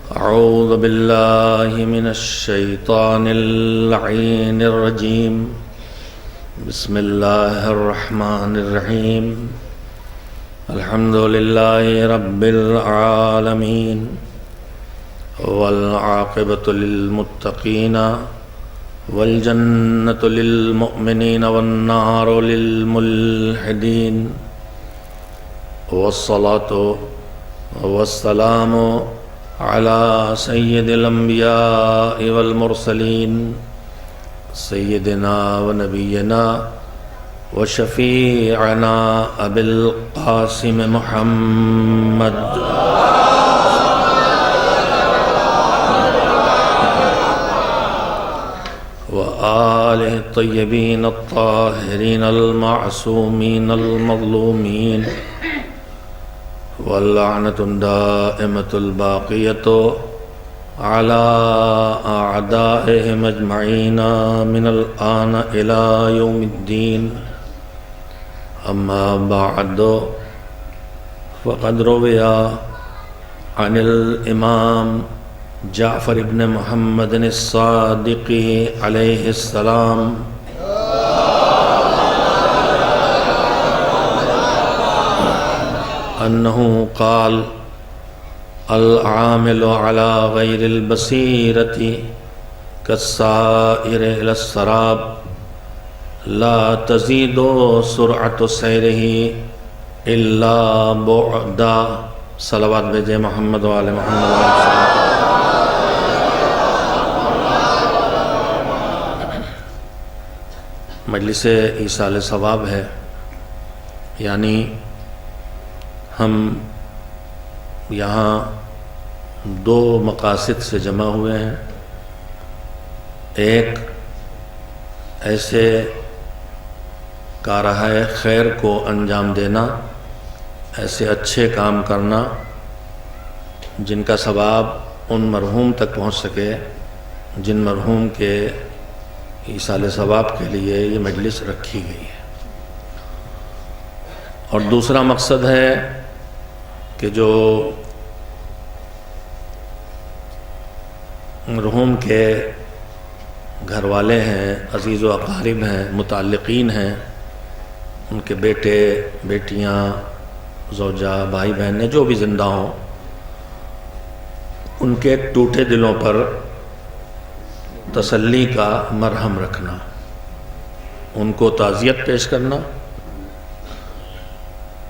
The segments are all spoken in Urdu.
أعوذ بالله من الشيطان اللعين الرجيم. بسم الله الرحمن الرحيم. الحمد لله رب العالمين والعاقبة للمتقين والجنة للمؤمنين والنار للملحدين، والصلاة والسلام على سيد الأنبياء والمرسلين سيدنا ونبينا وشفيعنا أبي القاسم محمد وآله الطيبين الطاهرين المعصومين المظلومين، واللعنة الدائمة الباقية على أعدائهم أجمعين من الآن إلى يوم الدين. أما بعد، فقد روي عن الإمام جعفر بن محمد الصادق عليه السلام أنه قال: العامل على غير البصيرة كالسائر إلى السراب، لا تزيد سرعة سيره إلا بعدا. صلوات بھیجے محمد وآل محمد. مجلس ایصال ثواب ہے، یعنی ہم یہاں دو مقاصد سے جمع ہوئے ہیں. ایک ایسے کارہائے خیر کو انجام دینا، ایسے اچھے کام کرنا جن کا ثواب ان مرحوم تک پہنچ سکے جن مرحوم کے ایصال ثواب کے لیے یہ مجلس رکھی گئی ہے. اور دوسرا مقصد ہے کہ جو مرحوم کے گھر والے ہیں، عزیز و اقارب ہیں، متعلقین ہیں، ان کے بیٹے بیٹیاں، زوجہ، بھائی بہنیں جو بھی زندہ ہوں، ان کے ٹوٹے دلوں پر تسلی کا مرہم رکھنا، ان کو تعزیت پیش کرنا،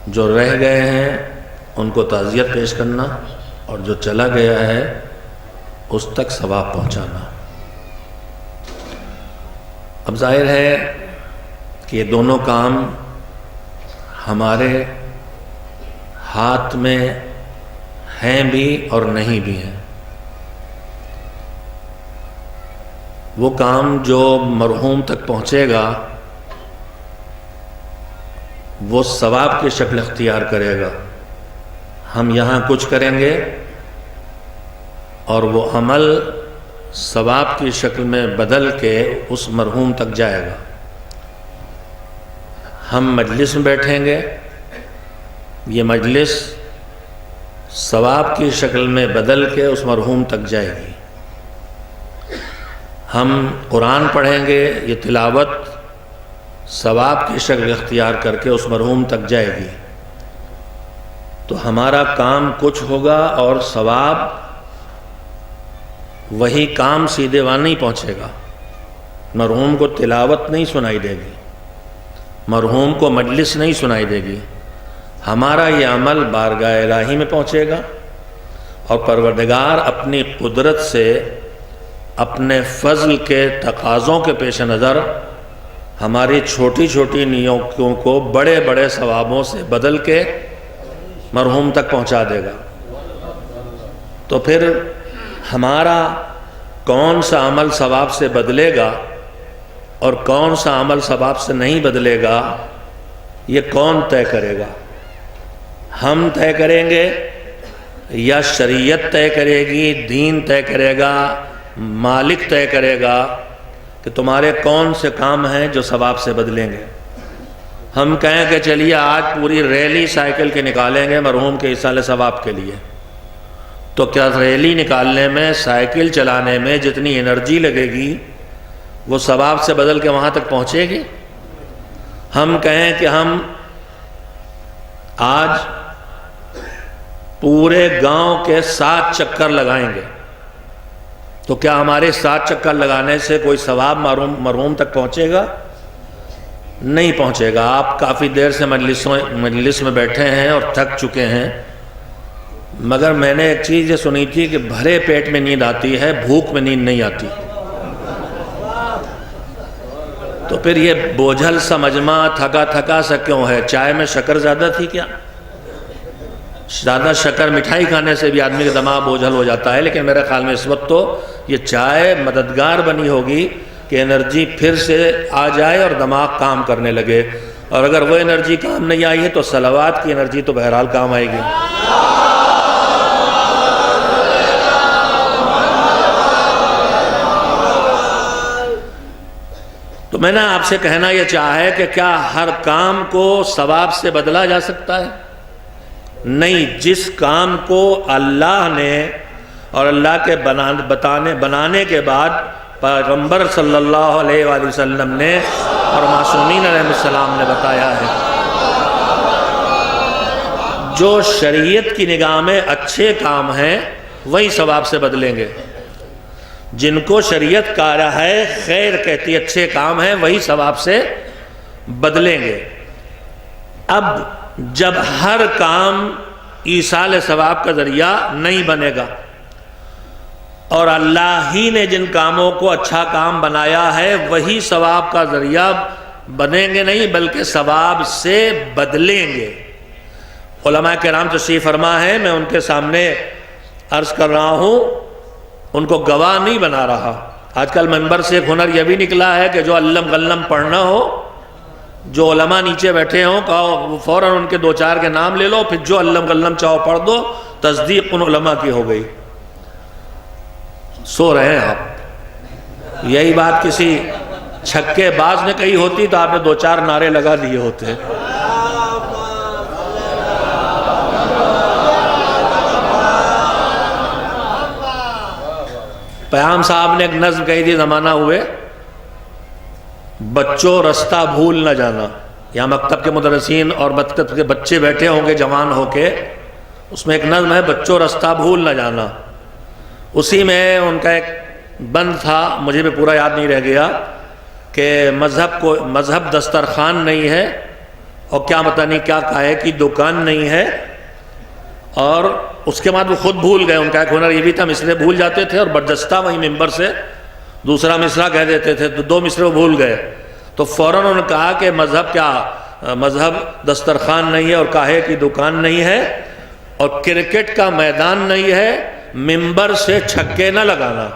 جو رہ گئے ہیں ان کو تعزیت پیش کرنا، اور جو چلا گیا ہے اس تک ثواب پہنچانا. اب ظاہر ہے کہ یہ دونوں کام ہمارے ہاتھ میں ہیں بھی اور نہیں بھی ہیں. وہ کام جو مرحوم تک پہنچے گا وہ ثواب کی شکل اختیار کرے گا. ہم یہاں کچھ کریں گے اور وہ عمل ثواب کی شکل میں بدل کے اس مرحوم تک جائے گا. ہم مجلس میں بیٹھیں گے، یہ مجلس ثواب کی شکل میں بدل کے اس مرحوم تک جائے گی. ہم قرآن پڑھیں گے، یہ تلاوت ثواب کی شکل اختیار کر کے اس مرحوم تک جائے گی. تو ہمارا کام کچھ ہوگا اور ثواب وہی کام سیدھے وہاں نہیں پہنچے گا. مرحوم کو تلاوت نہیں سنائی دے گی، مرحوم کو مجلس نہیں سنائی دے گی. ہمارا یہ عمل بارگاہ الہی میں پہنچے گا، اور پروردگار اپنی قدرت سے اپنے فضل کے تقاضوں کے پیش نظر ہماری چھوٹی چھوٹی نیکیوں کو بڑے بڑے ثوابوں سے بدل کے مرحوم تک پہنچا دے گا. تو پھر ہمارا کون سا عمل ثواب سے بدلے گا اور کون سا عمل ثواب سے نہیں بدلے گا، یہ کون طے کرے گا؟ ہم طے کریں گے یا شریعت طے کرے گی، دین طے کرے گا، مالک طے کرے گا کہ تمہارے کون سے کام ہیں جو ثواب سے بدلیں گے؟ ہم کہیں کہ چلیے آج پوری ریلی سائیکل کے نکالیں گے مرحوم کے ایصال ثواب کے لیے، تو کیا ریلی نکالنے میں، سائیکل چلانے میں جتنی انرجی لگے گی وہ ثواب سے بدل کے وہاں تک پہنچے گی؟ ہم کہیں کہ ہم آج پورے گاؤں کے 7 چکر لگائیں گے، تو کیا ہمارے 7 چکر لگانے سے کوئی ثواب مرحوم تک پہنچے گا؟ نہیں پہنچے گا۔ آپ کافی دیر سے مجلس میں بیٹھے ہیں اور تھک چکے ہیں، مگر میں نے ایک چیز یہ سنی تھی کہ بھرے پیٹ میں نیند آتی ہے، بھوک میں نیند نہیں آتی۔ تو پھر یہ بوجھل سا مجمع تھکا سا کیوں ہے؟ چائے میں شکر زیادہ تھی کیا؟ زیادہ شکر مٹھائی کھانے سے بھی آدمی کا دماغ بوجھل ہو جاتا ہے، لیکن میرے خیال میں اس وقت تو یہ چائے مددگار بنی ہوگی کہ انرجی پھر سے آ جائے اور دماغ کام کرنے لگے، اور اگر وہ انرجی کام نہیں آئی ہے تو صلوات کی انرجی تو بہرحال کام آئے گی۔ تو میں نے آپ سے کہنا یہ چاہے کہ کیا ہر کام کو ثواب سے بدلا جا سکتا ہے؟ نہیں، جس کام کو اللہ نے اور اللہ کے بنانے کے بعد پیغمبر صلی اللہ علیہ وآلہ وسلم نے اور معصومین علیہ السلام نے بتایا ہے، جو شریعت کی نگاہ میں اچھے کام ہیں وہی ثواب سے بدلیں گے۔ جن کو شریعت کہا ہے خیر کہتی اچھے کام ہیں وہی ثواب سے بدلیں گے۔ اب جب ہر کام ایصال ثواب کا ذریعہ نہیں بنے گا، اور اللہ ہی نے جن کاموں کو اچھا کام بنایا ہے وہی ثواب کا ذریعہ بنیں گے نہیں بلکہ ثواب سے بدلیں گے۔ علماء کرام تشریف فرما ہے، میں ان کے سامنے عرض کر رہا ہوں، ان کو گواہ نہیں بنا رہا۔ آج کل منبر سے ایک ہنر یہ بھی نکلا ہے کہ جو علم غلم پڑھنا ہو، جو علماء نیچے بیٹھے ہوں کہو فوراً ان کے 2-4 کے نام لے لو، پھر جو علم غلم چاہو پڑھ دو، تصدیق ان علماء کی ہو گئی۔ سو رہے ہیں آپ۔ یہی بات کسی چھکے باز نے کہی ہوتی تو آپ نے 2-4 نعرے لگا دیے ہوتے۔ پیام صاحب نے ایک نظم کہی تھی زمانہ ہوئے، بچوں رستہ بھول نہ جانا۔ یہاں مکتب کے مدرسین اور مکتب کے بچے بیٹھے ہوں گے جوان ہو کے، اس میں ایک نظم ہے بچوں رستہ بھول نہ جانا۔ اسی میں ان کا ایک بند تھا، مجھے بھی پورا یاد نہیں رہ گیا، کہ مذہب دسترخوان نہیں ہے، اور کیا پتہ نہیں کیا کہے کی دکان نہیں ہے، اور اس کے بعد وہ خود بھول گئے۔ ان کا ایک ہنر یہ بھی تھا، مصرے بھول جاتے تھے اور بردستہ وہیں ممبر سے دوسرا مصرع کہہ دیتے تھے، تو 2 مصرے وہ بھول گئے، تو فوراً انہوں نے کہا کہ مذہب دسترخوان نہیں ہے اور کاہے کی دکان نہیں ہے، اور کرکٹ کا میدان نہیں ہے، ممبر سے چھکے نہ لگانا۔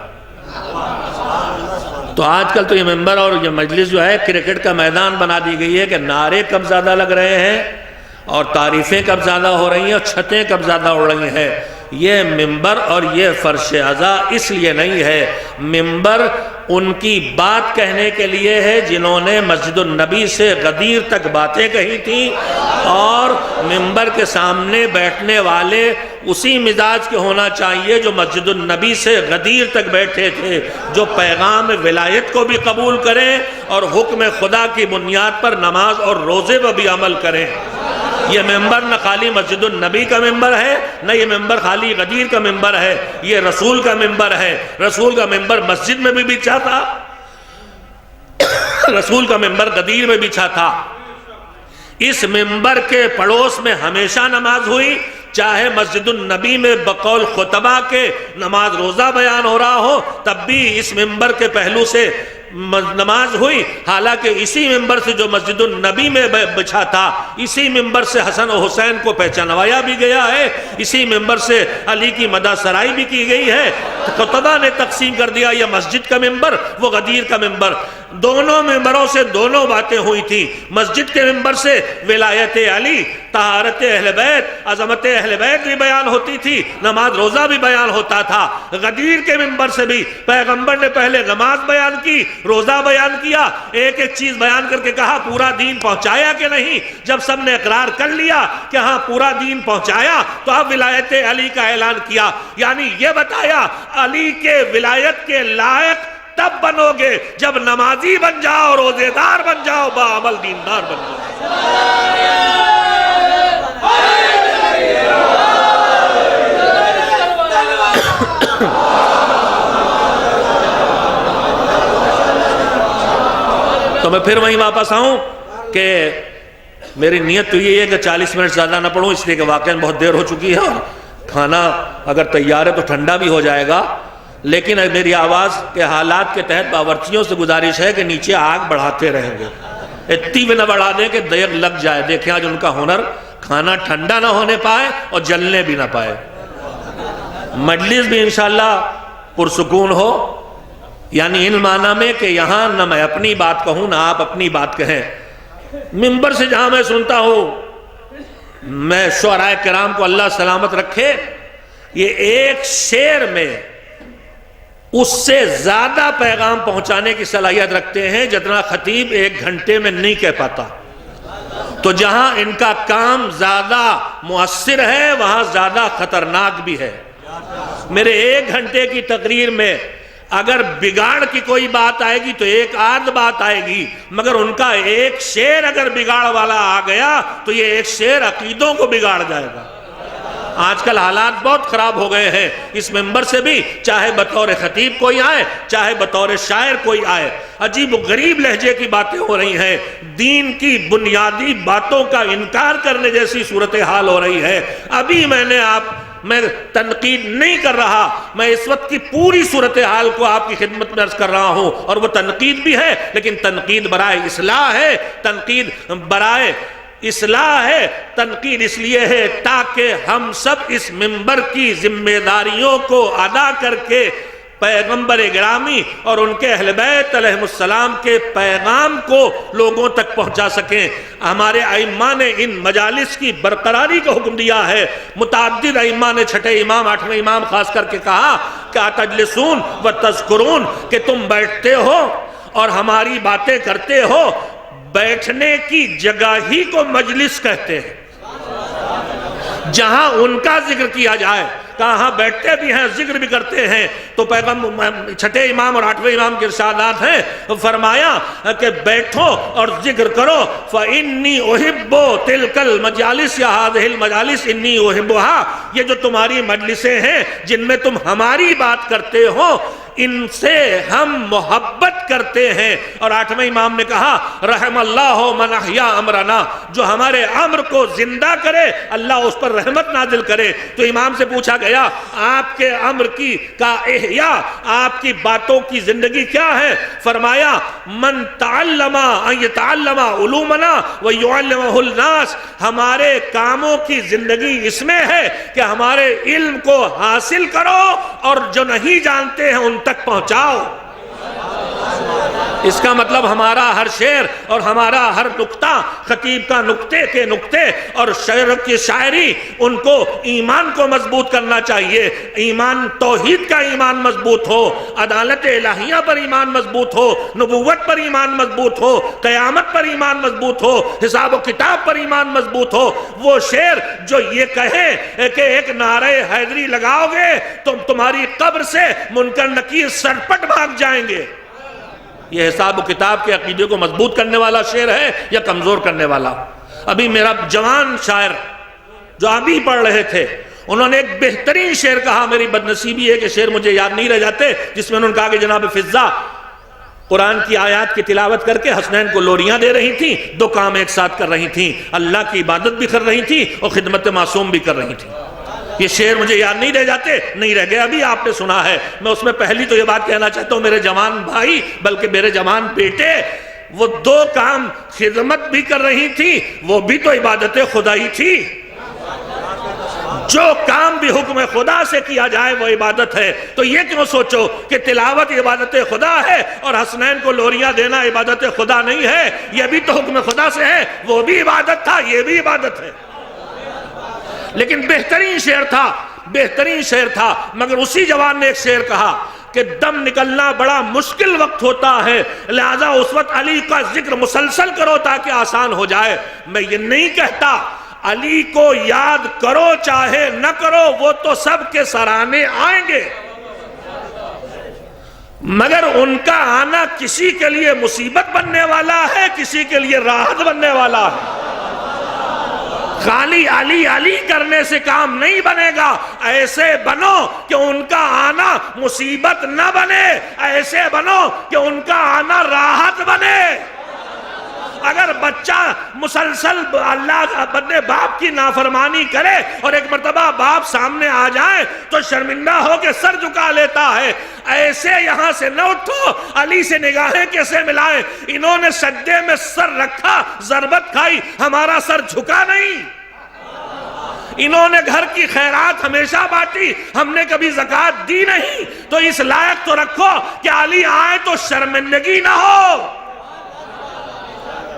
تو آج کل تو یہ ممبر اور یہ مجلس جو ہے کرکٹ کا میدان بنا دی گئی ہے کہ نعرے کب زیادہ لگ رہے ہیں اور تعریفیں کب زیادہ ہو رہی ہیں اور چھتیں کب زیادہ اڑ رہی ہیں۔ یہ ممبر اور یہ فرش عزا اس لیے نہیں ہے، ممبر ان کی بات کہنے کے لیے ہے جنہوں نے مسجد النبی سے غدیر تک باتیں کہی تھیں، اور ممبر کے سامنے بیٹھنے والے اسی مزاج کے ہونا چاہیے جو مسجد النبی سے غدیر تک بیٹھے تھے، جو پیغام ولایت کو بھی قبول کریں اور حکم خدا کی بنیاد پر نماز اور روزے پر بھی عمل کریں۔ یہ ممبر نہ خالی مسجد النبی کا ممبر ہے، نہ یہ ممبر خالی غدیر کا ممبر ہے، یہ رسول کا ممبر ہے۔ رسول کا ممبر مسجد میں بھی بچھا تھا، رسول کا ممبر غدیر میں بچھا تھا۔ اس ممبر کے پڑوس میں ہمیشہ نماز ہوئی، چاہے مسجد النبی میں بقول خطبہ کے نماز روزہ بیان ہو رہا ہو، تب بھی اس ممبر کے پہلو سے نماز ہوئی۔ حالانکہ اسی ممبر سے جو مسجد النبی میں بچھا تھا، اسی ممبر سے حسن و حسین کو پہچانوایا بھی گیا ہے، اسی ممبر سے علی کی مدح سرائی بھی کی گئی ہے۔ خطبہ نے تقسیم کر دیا، یہ مسجد کا ممبر، وہ غدیر کا ممبر۔ دونوں ممبروں سے دونوں باتیں ہوئی تھی. مسجد کے ممبر سے ولایت علی، طہارت اہل بیت، عظمت اہل بیت بھی بیان ہوتی تھی، نماز روزہ بھی بیان ہوتا تھا. غدیر کے ممبر سے بھی پیغمبر نے پہلے نماز بیان کی، روزہ بیان کیا، ایک ایک چیز بیان کر کے کہا پورا دین پہنچایا کہ نہیں. جب سب نے اقرار کر لیا کہ ہاں پورا دین پہنچایا تو اب ولایت علی کا اعلان کیا. یعنی یہ بتایا علی کے ولایت کے لائق تب بنو گے جب نمازی بن جاؤ، روزے دار بن جاؤ، باعمل دیندار بن جاؤ. تو میں پھر وہیں واپس آؤں کہ میری نیت تو یہ ہے کہ 40 منٹ زیادہ نہ پڑھوں، اس لیے کہ واقعاً بہت دیر ہو چکی ہے اور کھانا اگر تیار ہے تو ٹھنڈا بھی ہو جائے گا. لیکن میری آواز کے حالات کے تحت باورچیوں سے گزارش ہے کہ نیچے آگ بڑھاتے رہیں گے، اتنی بھی نہ بڑھا دیں کہ دیر لگ جائے. دیکھیں آج ان کا ہنر، کھانا ٹھنڈا نہ ہونے پائے اور جلنے بھی نہ پائے. مجلس بھی انشاءاللہ پرسکون ہو، یعنی ان معنی میں کہ یہاں نہ میں اپنی بات کہوں نہ آپ اپنی بات کہیں. ممبر سے جہاں میں سنتا ہوں، میں شعراء کرام کو اللہ سلامت رکھے، یہ ایک شعر میں اس سے زیادہ پیغام پہنچانے کی صلاحیت رکھتے ہیں جتنا خطیب 1 گھنٹے میں نہیں کہہ پاتا. تو جہاں ان کا کام زیادہ مؤثر ہے وہاں زیادہ خطرناک بھی ہے. میرے 1 گھنٹے کی تقریر میں اگر بگاڑ کی کوئی بات آئے گی تو ایک آدھ بات آئے گی، مگر ان کا ایک شعر اگر بگاڑ والا آ گیا تو یہ ایک شعر عقیدوں کو بگاڑ جائے گا. آج کل حالات بہت خراب ہو گئے ہیں. اس ممبر سے بھی چاہے بطور خطیب کوئی آئے چاہے بطور شاعر کوئی آئے، عجیب و غریب لہجے کی باتیں ہو رہی ہیں، دین کی بنیادی باتوں کا انکار کرنے جیسی صورتحال ہو رہی ہے. ابھی میں تنقید نہیں کر رہا، میں اس وقت کی پوری صورتحال کو آپ کی خدمت میں عرض کر رہا ہوں، اور وہ تنقید بھی ہے لیکن تنقید برائے اصلاح ہے، تنقید برائے اصلاح ہے. تنقید اس لیے ہے تاکہ ہم سب اس منبر کی ذمہ داریوں کو ادا کر کے پیغمبر گرامی اور ان کے اہل بیت علیہ السلام کے پیغام کو لوگوں تک پہنچا سکیں. ہمارے ائمہ نے ان مجالس کی برقراری کا حکم دیا ہے. متعدد ائمہ نے، 6 امام 8ویں امام خاص کر کے کہا کہ اتجلسون و تذکرون، کہ تم بیٹھتے ہو اور ہماری باتیں کرتے ہو. بیٹھنے کی جگہ ہی کو مجلس کہتے ہیں، جہاں ان کا ذکر کیا جائے. کہاں بیٹھتے بھی ہیں ذکر بھی کرتے ہیں. تو پیغمبر 6 امام اور 8ویں امام کے ارشادات ہیں، فرمایا کہ بیٹھو اور ذکر کرو. فَإِنِّي أُحِبُّ تِلْكَ الْمَجَالِسِ يَا هَذِهِ الْمَجَالِسِ إِنِّي أُحِبُّهَا. یہ جو تمہاری مجلسیں ہیں جن میں تم ہماری بات کرتے ہو، ان سے ہم محبت کرتے ہیں. اور 8ویں امام نے کہا رحم اللہ من احیا امرنا، جو ہمارے امر کو زندہ کرے اللہ اس پر رحمت نازل کرے. تو امام سے پوچھا گیا آپ کے امر کی کا احیاء، آپ کی باتوں کی زندگی کیا ہے؟ فرمایا من تعلم ان يتعلم علومنا ويعلمه الناس. ہمارے کاموں کی زندگی اس میں ہے کہ ہمارے علم کو حاصل کرو اور جو نہیں جانتے ہیں ان تک پہنچاؤ. اس کا مطلب ہمارا ہر شعر اور ہمارا ہر نقطہ خطیب کا نقطے کے نقطے اور شعر کی شاعری ان کو ایمان کو مضبوط کرنا چاہیے. ایمان توحید کا ایمان مضبوط ہو، عدالت الہیہ پر ایمان مضبوط ہو، نبوت پر ایمان مضبوط ہو، قیامت پر ایمان مضبوط ہو، حساب و کتاب پر ایمان مضبوط ہو. وہ شعر جو یہ کہے کہ ایک نعرہ حیدری لگاؤ گے تو تمہاری قبر سے منکر نکیر سرپٹ بھاگ جائیں گے، یہ حساب و کتاب کے عقیدے کو مضبوط کرنے والا شعر ہے یا کمزور کرنے والا؟ ابھی میرا جوان شاعر جو ابھی پڑھ رہے تھے انہوں نے ایک بہترین شعر کہا. میری بدنصیبی ہے کہ شعر مجھے یاد نہیں رہ جاتے، جس میں انہوں نے کہا کہ جناب فضہ قرآن کی آیات کی تلاوت کر کے حسنین کو لوریاں دے رہی تھیں، 2 کام ایک ساتھ کر رہی تھیں، اللہ کی عبادت بھی کر رہی تھیں اور خدمت معصوم بھی کر رہی تھیں. یہ شعر مجھے یاد نہیں رہ جاتے، نہیں رہ گئے، ابھی آپ نے سنا ہے. میں اس میں پہلی تو یہ بات کہنا چاہتا ہوں میرے جوان بھائی بلکہ میرے جوان بیٹے، وہ 2 کام خدمت بھی کر رہی تھی، وہ بھی تو عبادت خدا ہی تھی. جو کام بھی حکم خدا سے کیا جائے وہ عبادت ہے، تو یہ کیوں سوچو کہ تلاوت عبادت خدا ہے اور حسنین کو لوریاں دینا عبادت خدا نہیں ہے؟ یہ بھی تو حکم خدا سے ہے، وہ بھی عبادت تھا، یہ بھی عبادت ہے۔ لیکن بہترین شعر تھا، مگر اسی جوان نے ایک شعر کہا کہ دم نکلنا بڑا مشکل وقت ہوتا ہے، لہذا اس وقت علی کا ذکر مسلسل کرو تاکہ آسان ہو جائے۔ میں یہ نہیں کہتا علی کو یاد کرو چاہے نہ کرو، وہ تو سب کے سرانے آئیں گے، مگر ان کا آنا کسی کے لیے مصیبت بننے والا ہے، کسی کے لیے راحت بننے والا ہے۔ خالی علی علی کرنے سے کام نہیں بنے گا، ایسے بنو کہ ان کا آنا مصیبت نہ بنے، ایسے بنو کہ ان کا آنا راحت بنے۔ اگر بچہ مسلسل اللہ اپنے باپ کی نافرمانی کرے اور ایک مرتبہ باپ سامنے آ جائے تو شرمندہ ہو کے سر جھکا لیتا ہے، ایسے یہاں سے نہ اٹھو، علی سے نگاہیں کیسے ملائیں؟ انہوں نے سجدے میں سر رکھا، ضربت کھائی، ہمارا سر جھکا نہیں۔ انہوں نے گھر کی خیرات ہمیشہ بانٹی، ہم نے کبھی زکوٰۃ دی نہیں، تو اس لائق تو رکھو کہ علی آئے تو شرمندگی نہ ہو،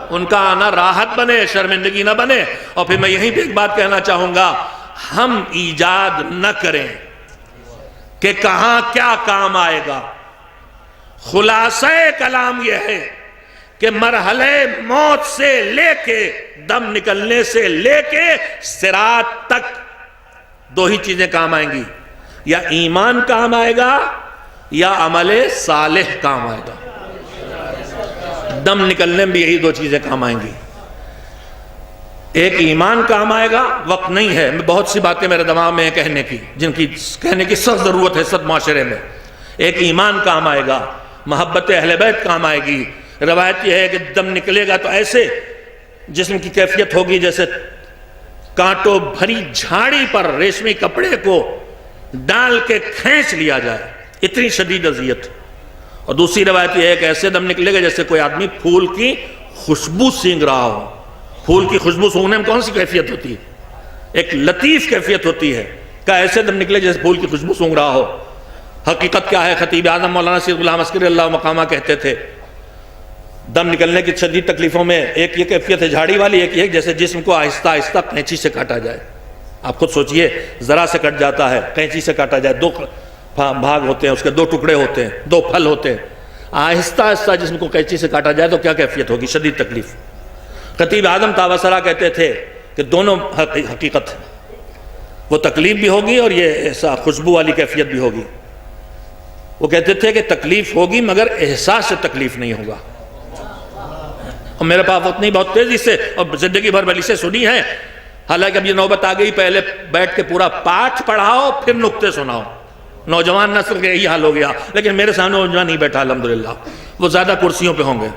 ان کا آنا راحت بنے، شرمندگی نہ بنے۔ اور پھر میں یہیں پہ ایک بات کہنا چاہوں گا، ہم ایجاد نہ کریں کہ کہاں کیا کام آئے گا۔ خلاصہ کلام یہ ہے کہ مرحلہ موت سے لے کے دم نکلنے سے لے کے صراط تک دو ہی چیزیں کام آئیں گی، یا ایمان کام آئے گا یا عمل صالح کام آئے گا۔ دم نکلنے میں بھی یہی دو چیزیں کام آئیں گی، ایک ایمان کام آئے گا، وقت نہیں ہے، بہت سی باتیں میرے دماغ میں ہیں کہنے کی، جن کی کہنے کی سخت ضرورت ہے سب معاشرے میں۔ ایک ایمان کام آئے گا، محبت اہل بیت کام آئے گی۔ روایت یہ ہے کہ دم نکلے گا تو ایسے جسم کی کیفیت ہوگی جیسے کانٹوں بھری جھاڑی پر ریشمی کپڑے کو ڈال کے کھینچ لیا جائے، اتنی شدید اذیت۔ اور دوسری روایت یہ ہے کہ ایسے دم نکلے گا جیسے کوئی آدمی پھول کی خوشبو سینگ رہا ہو۔ پھول کی خوشبو سونگنے میں کون سی کیفیت ہوتی ہے؟ ایک لطیف کیفیت ہوتی ہے، کہ ایسے دم نکلے جیسے پھول کی خوشبو سونگ رہا ہو۔ حقیقت کیا ہے؟ خطیب اعظم مولانا سید غلام عسکری اللہ مقامہ کہتے تھے دم نکلنے کی شدید تکلیفوں میں ایک یہ کیفیت ہے جھاڑی والی، ایک یہ جیسے جسم کو آہستہ آہستہ قینچی سے کاٹا جائے۔ آپ خود سوچئے، ذرا سے کٹ جاتا ہے، قینچی سے کاٹا جائے، دو بھاگ ہوتے ہیں، اس کے دو ٹکڑے ہوتے ہیں، دو پھل ہوتے ہیں، آہستہ آہستہ جسم کو قینچی سے کاٹا جائے تو کیا کیفیت ہوگی؟ شدید تکلیف۔ خطیب اعظم تابسرا کہتے تھے کہ دونوں حقیقت ہے، وہ تکلیف بھی ہوگی اور یہ ایسا خوشبو والی کیفیت بھی ہوگی۔ وہ کہتے تھے کہ تکلیف ہوگی مگر احساس سے تکلیف نہیں ہوگا۔ اور میرے پاس وقت نہیں، بہت تیزی سے اور زندگی بھر بلی سے سنی ہے، حالانکہ اب یہ نوبت آ گئی پہلے بیٹھ کے پورا پاٹھ پڑھاؤ پھر نکتے سناؤ۔ نوجوان نسل کے یہی حال ہو گیا، لیکن میرے سامنے نوجوان نہیں بیٹھا الحمدللہ، وہ زیادہ کرسیوں پہ ہوں گے۔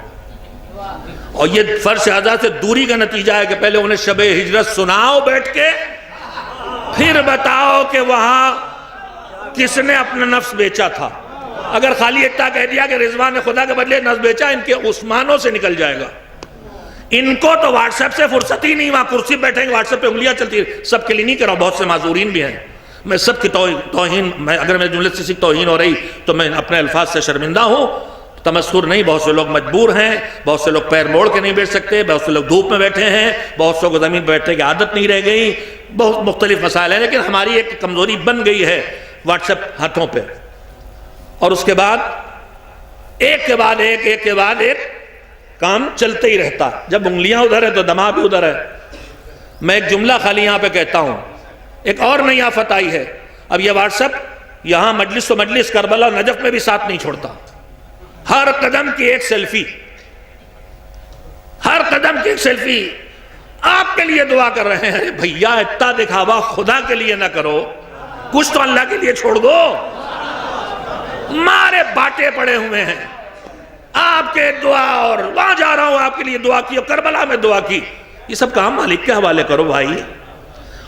اور یہ فرش اعضاء سے دوری کا نتیجہ ہے کہ پہلے انہیں شب ہجرت سناؤ بیٹھ کے، پھر بتاؤ کہ وہاں کس نے اپنا نفس بیچا تھا۔ اگر خالی اتنا کہہ دیا کہ رضوان نے خدا کے بدلے نفس بیچا، ان کے عثمانوں سے نکل جائے گا۔ ان کو تو واٹس ایپ سے فرصت ہی نہیں، وہاں کرسی بیٹھیں گے واٹس ایپ پہ انگلیاں چلتی، سب کے لیے نہیں کر رہا ہوں، بہت سے معذورین بھی ہیں، میں سب کی توہین، اگر میرے جملے سے توہین ہو رہی تو میں اپنے الفاظ سے شرمندہ ہوں، تمسخر نہیں، بہت سے لوگ مجبور ہیں، بہت سے لوگ پیر موڑ کے نہیں بیٹھ سکتے، بہت سے لوگ دھوپ میں بیٹھے ہیں، بہت سے کو زمین پہ بیٹھنے کی عادت نہیں رہ گئی، بہت مختلف مسائل ہیں، لیکن ہماری ایک کمزوری بن گئی ہے واٹس ایپ ہاتھوں پہ، اور اس کے بعد ایک کے بعد ایک، ایک کے بعد ایک کام چلتے ہی رہتا۔ جب انگلیاں ادھر ہے تو دماغ بھی ادھر ہے۔ میں ایک جملہ خالی یہاں پہ کہتا ہوں، ایک اور نئی آفت آئی ہے، اب یہ واٹس ایپ یہاں مجلس تو مجلس، کربلا اور نجف میں بھی ساتھ نہیں چھوڑتا۔ ہر قدم کی ایک سیلفی، ہر قدم کی ایک سیلفی، آپ کے لیے دعا کر رہے ہیں۔ بھیا اتنا دکھاوا خدا کے لیے نہ کرو، کچھ تو اللہ کے لیے چھوڑ دو۔ مارے باٹے پڑے ہوئے ہیں، آپ کے دعا، اور وہاں جا رہا ہوں آپ کے لیے دعا کی، اور کربلا میں دعا کی، یہ سب کام مالک کے حوالے کرو بھائی۔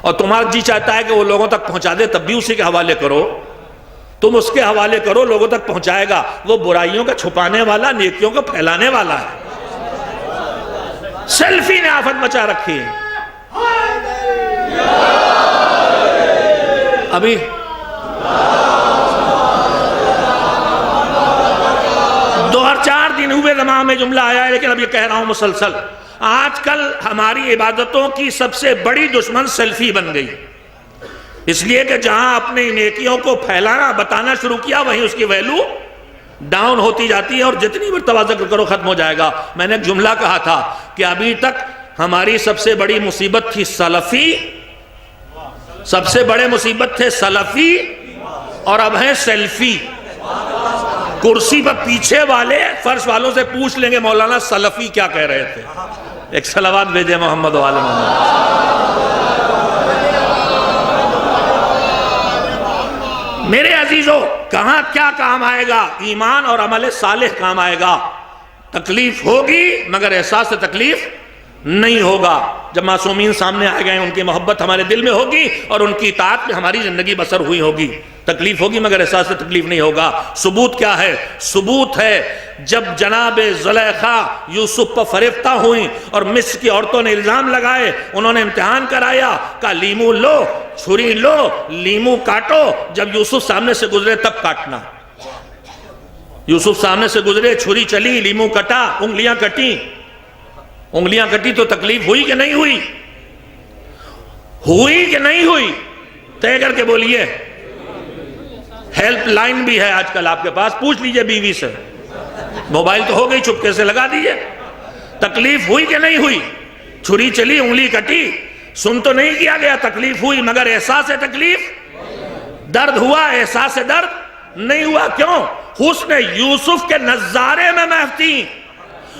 اور تمہارا جی چاہتا ہے کہ وہ لوگوں تک پہنچا دے، تب بھی اسی کے حوالے کرو، تم اس کے حوالے کرو، لوگوں تک پہنچائے گا۔ وہ برائیوں کا چھپانے والا، نیکیوں کو پھیلانے والا ہے۔ سیلفی نے آفت مچا رکھی ہے۔ ابھی 2-4 دن ہوئے زمان میں جملہ آیا ہے، لیکن اب یہ کہہ رہا ہوں مسلسل. آج کل ہماری عبادتوں کی سب سے بڑی دشمن سیلفی بن گئی، اس لیے کہ جہاں اپنی نیکیوں کو پھیلانا بتانا شروع کیا وہیں اس کی ویلو ڈاؤن ہوتی جاتی ہے، اور جتنی مرتبہ ذکر کرو ختم ہو جائے گا. میں نے ایک جملہ کہا تھا کہ ابھی تک ہماری سب سے بڑی مصیبت تھی سلفی، سب سے بڑے مصیبت تھے سلفی، اور اب ہیں سیلفی. کرسی پر پیچھے والے فرش والوں سے پوچھ لیں گے مولانا سلفی کیا کہہ رہے تھے. ایک صلوات بھیجے محمد و آل محمد. میرے عزیزو، کہاں کیا کام آئے گا؟ ایمان اور عمل صالح کام آئے گا. تکلیف ہوگی مگر احساس تکلیف نہیں ہوگا. جب معصومین سامنے آئے گئے ان کی محبت ہمارے دل میں ہوگی اور ان کی اطاعت میں ہماری زندگی بسر ہوئی ہوگی. تکلیف ہوگی مگر احساس تکلیف نہیں ہوگا. ثبوت کیا ہے؟ ثبوت ہے جب جناب زلیخا یوسف پر فریفتہ ہوئیں اور مصر کی عورتوں نے الزام لگائے، انہوں نے امتحان کرایا، کہا لیمو لو، چھری لو، لیمو کاٹو. جب یوسف سامنے سے گزرے تب کاٹنا. یوسف سامنے سے گزرے، چھری چلی، لیمو کٹا، انگلیاں کٹی. انگلیاں کٹی تو تکلیف ہوئی کہ نہیں ہوئی؟ ہوئی کہ نہیں ہوئی؟ طے کر کے بولیے. ہیلپ لائن بھی ہے آج کل آپ کے پاس، پوچھ لیجئے بیوی سے. موبائل تو ہو گئی، چپکے سے لگا دیجئے. تکلیف ہوئی کہ نہیں ہوئی؟ چھری چلی، انگلی کٹی، سن تو نہیں کیا گیا، تکلیف ہوئی مگر احساس تکلیف، درد ہوا، احساس درد نہیں ہوا. کیوں؟ حسن یوسف کے نظارے میں محو تھی.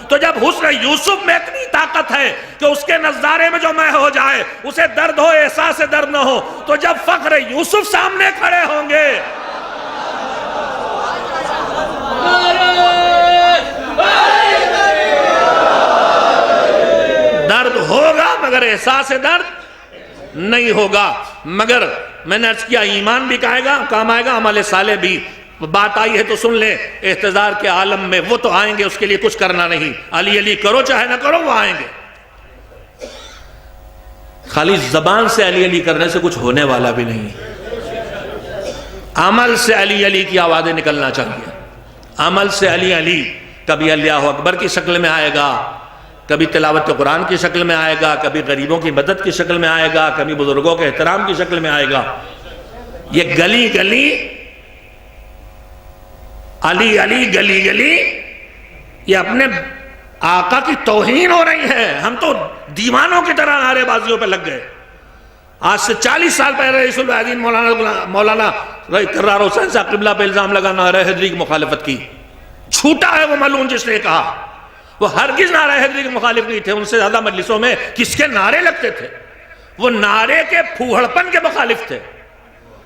تو جب حسن یوسف میں اتنی طاقت ہے کہ اس کے نظارے میں جو محو ہو جائے اسے درد ہو، احساس درد نہ ہو، تو جب فخر یوسف سامنے کھڑے ہوں گے درد ہوگا مگر احساس درد نہیں ہوگا. مگر میں نے عرض کیا ایمان بھی کام آئے گا، عمل صالح بھی. بات آئی ہے تو سن لیں. احتضار کے عالم میں وہ تو آئیں گے، اس کے لیے کچھ کرنا نہیں. علی علی کرو چاہے نہ کرو، وہ آئیں گے. خالی زبان سے علی علی کرنے سے کچھ ہونے والا بھی نہیں. عمل سے علی علی کی آوازیں نکلنا چاہیے. عمل سے علی علی کبھی اللہ اکبر کی شکل میں آئے گا، کبھی تلاوت قرآن کی شکل میں آئے گا، کبھی غریبوں کی مدد کی شکل میں آئے گا، کبھی بزرگوں کے احترام کی شکل میں آئے گا. یہ گلی گلی علی علی گلی گلی یہ اپنے آقا کی توہین ہو رہی ہے. ہم تو دیوانوں کی طرح نعرے بازیوں پہ لگ گئے. آج سے 40 سال پہلے رئیس العظیم مولانا کرار حسین صاحب قبلہ پہ الزام لگا نعرہ حیدری کی مخالفت کی. جھوٹا ہے وہ ملعون جس نے کہا. وہ ہرگز نعرہ حیدری کے مخالف نہیں تھے. ان سے زیادہ مجلسوں میں کس کے نعرے لگتے تھے؟ وہ نعرے کے پھوہڑپن کے مخالف تھے.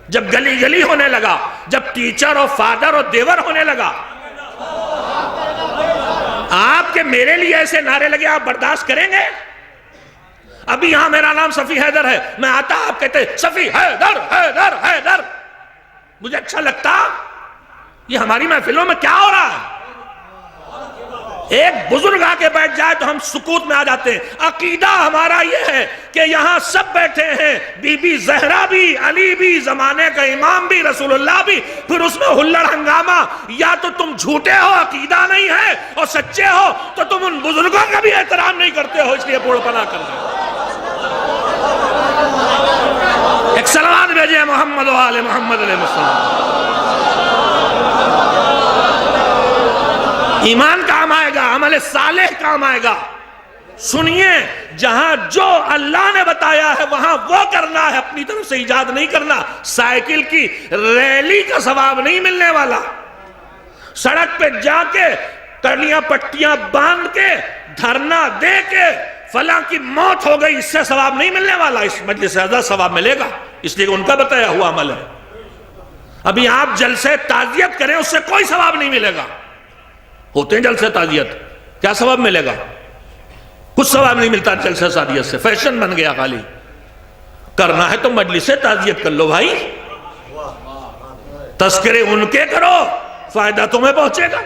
جب گلی گلی ہونے لگا، جب ٹیچر اور فادر اور دیور ہونے لگا، آپ کے میرے لیے ایسے نعرے لگے، آپ برداشت کریں گے؟ ابھی یہاں میرا نام صفی حیدر ہے، میں آتا آپ کہتے صفی حیدر حیدر حیدر. مجھے اچھا لگتا. یہ ہماری محفلوں میں کیا ہو رہا ہے؟ ایک بزرگ آ کے بیٹھ جائے تو ہم سکوت میں آ جاتے ہیں. عقیدہ ہمارا یہ ہے کہ یہاں سب بیٹھے ہیں، بی بی زہرا بھی، علی بھی، زمانے کا امام بھی، رسول اللہ بھی. پھر اس میں ہلڑ ہنگامہ. یا تو تم جھوٹے ہو، عقیدہ نہیں ہے، اور سچے ہو تو تم ان بزرگوں کا بھی احترام نہیں کرتے ہو، اس لیے پوڑ پنا کر رہے ہو. ایک صلوات بھیجے محمد و آل محمد علیہ السلام. ایمان کام آئے گا، عمل صالح کام آئے گا. سنیے، جہاں جو اللہ نے بتایا ہے وہاں وہ کرنا ہے، اپنی طرف سے ایجاد نہیں کرنا. سائیکل کی ریلی کا ثواب نہیں ملنے والا. سڑک پہ جا کے تلیاں پٹیاں باندھ کے دھرنا دے کے فلاں کی موت ہو گئی، اس سے ثواب نہیں ملنے والا. اس مجلس سے زیادہ ثواب ملے گا، اس لیے کہ ان کا بتایا ہوا عمل ہے. ابھی آپ جلسے تعزیت کریں، اس سے کوئی ثواب نہیں ملے گا. ہوتے ہیں جلسے تعزیت، کیا ثواب ملے گا؟ کچھ ثواب نہیں ملتا جلسے تعزیت سے. فیشن بن گیا. خالی کرنا ہے تو مجلس تعزیت کر لو بھائی. تذکرے ان کے کرو، فائدہ تمہیں پہنچے گا.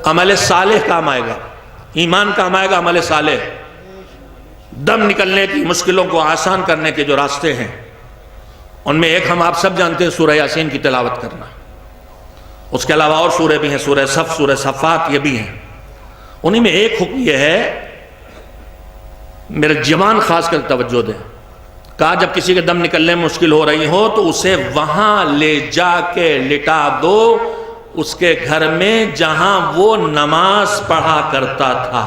عمل صالح کام آئے گا، ایمان کام آئے گا، عمل صالح. دم نکلنے کی مشکلوں کو آسان کرنے کے جو راستے ہیں ان میں ایک ہم آپ سب جانتے ہیں سورہ یاسین کی تلاوت کرنا. اس کے علاوہ اور سورہ بھی ہیں، سورہ صف، سورہ صفات، یہ بھی ہیں. انہی میں ایک حکم یہ ہے، میرے جوان خاص کر توجہ دیں، کہا جب کسی کے دم نکلنے میں مشکل ہو رہی ہو تو اسے وہاں لے جا کے لٹا دو، اس کے گھر میں جہاں وہ نماز پڑھا کرتا تھا.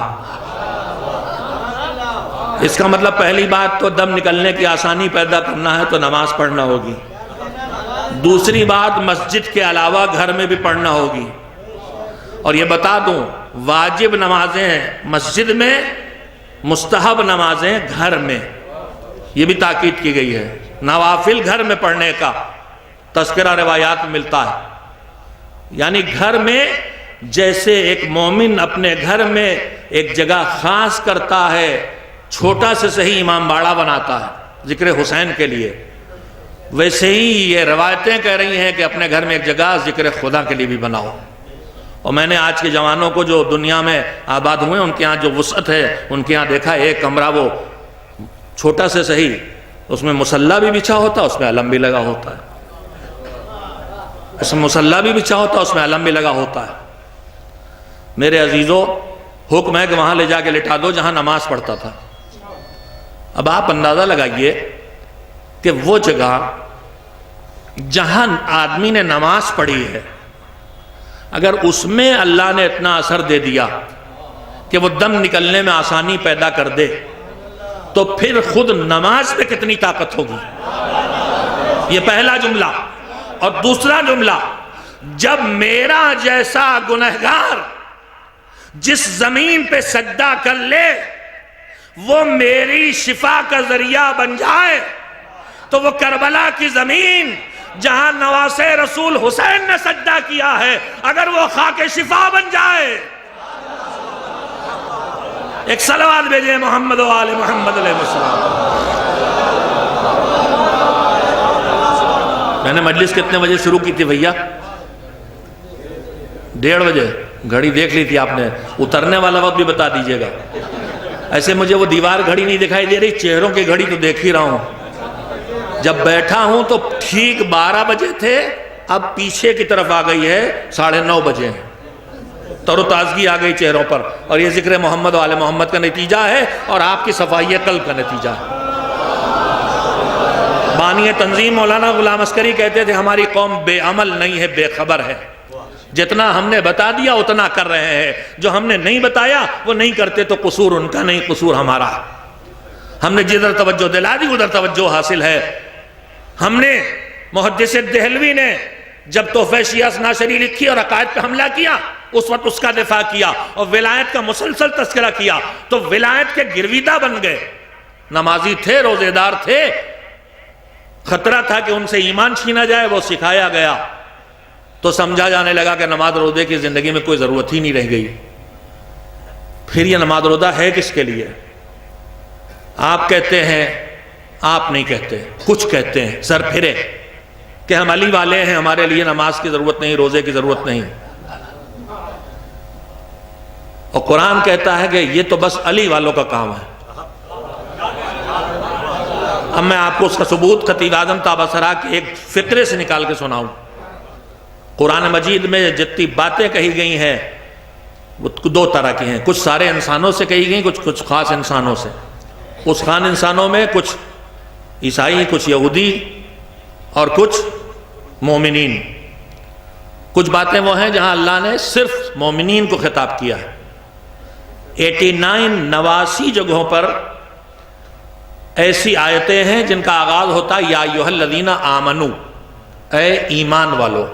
اس کا مطلب پہلی بات تو دم نکلنے کی آسانی پیدا کرنا ہے تو نماز پڑھنا ہوگی. دوسری بات مسجد کے علاوہ گھر میں بھی پڑھنا ہوگی. اور یہ بتا دوں، واجب نمازیں مسجد میں، مستحب نمازیں گھر میں، یہ بھی تاکید کی گئی ہے. نوافل گھر میں پڑھنے کا تذکرہ روایات میں ملتا ہے. یعنی گھر میں جیسے ایک مومن اپنے گھر میں ایک جگہ خاص کرتا ہے، چھوٹا سے صحیح امام باڑہ بناتا ہے ذکر حسین کے لیے، ویسے ہی یہ روایتیں کہہ رہی ہیں کہ اپنے گھر میں ایک جگہ ذکر خدا کے لیے بھی بناؤ. اور میں نے آج کے جوانوں کو جو دنیا میں آباد ہوئے ان کے ہاں جو وسعت ہے، ان کے ہاں دیکھا ایک کمرہ وہ چھوٹا سے صحیح، اس میں مصلی بھی بچھا ہوتا ہے، اس میں علم بھی لگا ہوتا ہے. اس میں مصلی بھی بچھا ہوتا ہے، اس میں علم بھی لگا ہوتا ہے. میرے عزیزو، حکم ہے کہ وہاں لے جا کے لٹا دو جہاں نماز پڑھتا تھا. اب آپ اندازہ لگائیے کہ وہ جگہ جہاں آدمی نے نماز پڑھی ہے، اگر اس میں اللہ نے اتنا اثر دے دیا کہ وہ دم نکلنے میں آسانی پیدا کر دے، تو پھر خود نماز پہ کتنی طاقت ہوگی. یہ پہلا جملہ. اور دوسرا جملہ، جب میرا جیسا گنہگار جس زمین پہ سجدہ کر لے وہ میری شفا کا ذریعہ بن جائے، تو وہ کربلا کی زمین جہاں نواسے رسول حسین نے سجدہ کیا ہے، اگر وہ خاک شفا بن جائے. ایک صلوات بھیجیں محمد و آل محمد علیہ السلام. میں نے مجلس کتنے بجے شروع کی تھی بھیا؟ 1:30 بجے. گھڑی دیکھ لی تھی آپ نے؟ اترنے والا وقت بھی بتا دیجئے گا. ایسے مجھے وہ دیوار گھڑی نہیں دکھائی دے رہی، چہروں کی گھڑی تو دیکھ ہی رہا ہوں. جب بیٹھا ہوں تو ٹھیک 12 بجے تھے، اب پیچھے کی طرف آ گئی ہے 9:30 بجے. تر و تازگی آ گئی چہروں پر، اور یہ ذکر محمد و آل محمد کا نتیجہ ہے اور آپ کی صفائی قلب کا نتیجہ ہے. بانی تنظیم مولانا غلام عسکری کہتے تھے ہماری قوم بے عمل نہیں ہے، بے خبر ہے. جتنا ہم نے بتا دیا اتنا کر رہے ہیں، جو ہم نے نہیں بتایا وہ نہیں کرتے، تو قصور ان کا نہیں، قصور ہمارا ہے. ہم نے جدھر توجہ دلا دی ادھر توجہ حاصل ہے. ہم نے محدث دہلوی نے جب تحفہ شیعہ ناشری لکھی اور عقائد پہ حملہ کیا، اس وقت اس کا دفاع کیا اور ولایت کا مسلسل تذکرہ کیا، تو ولایت کے گرویدہ بن گئے. نمازی تھے، روزے دار تھے، خطرہ تھا کہ ان سے ایمان چھینا جائے، وہ سکھایا گیا تو سمجھا جانے لگا کہ نماز روزے کی زندگی میں کوئی ضرورت ہی نہیں رہ گئی. پھر یہ نماز روزہ ہے کس کے لیے؟ آپ کہتے ہیں، آپ نہیں کہتے، کچھ کہتے ہیں سر پھرے کہ ہم علی والے ہیں، ہمارے لیے نماز کی ضرورت نہیں، روزے کی ضرورت نہیں. اور قرآن کہتا ہے کہ یہ تو بس علی والوں کا کام ہے. اب میں آپ کو اس کا ثبوت خطیب اعظم تابسرا کے ایک فقرے سے نکال کے سناؤں. قرآن مجید میں جتنی باتیں کہی گئی ہیں وہ 2 طرح کی ہیں. کچھ سارے انسانوں سے کہی گئی، کچھ خاص انسانوں سے. اس خان انسانوں میں کچھ عیسائی، کچھ یہودی اور کچھ مومنین. کچھ باتیں وہ ہیں جہاں اللہ نے صرف مومنین کو خطاب کیا ہے. 89 جگہوں پر ایسی آیتیں ہیں جن کا آغاز ہوتا ہے یا ایھا الذین آمنو، اے ایمان والو.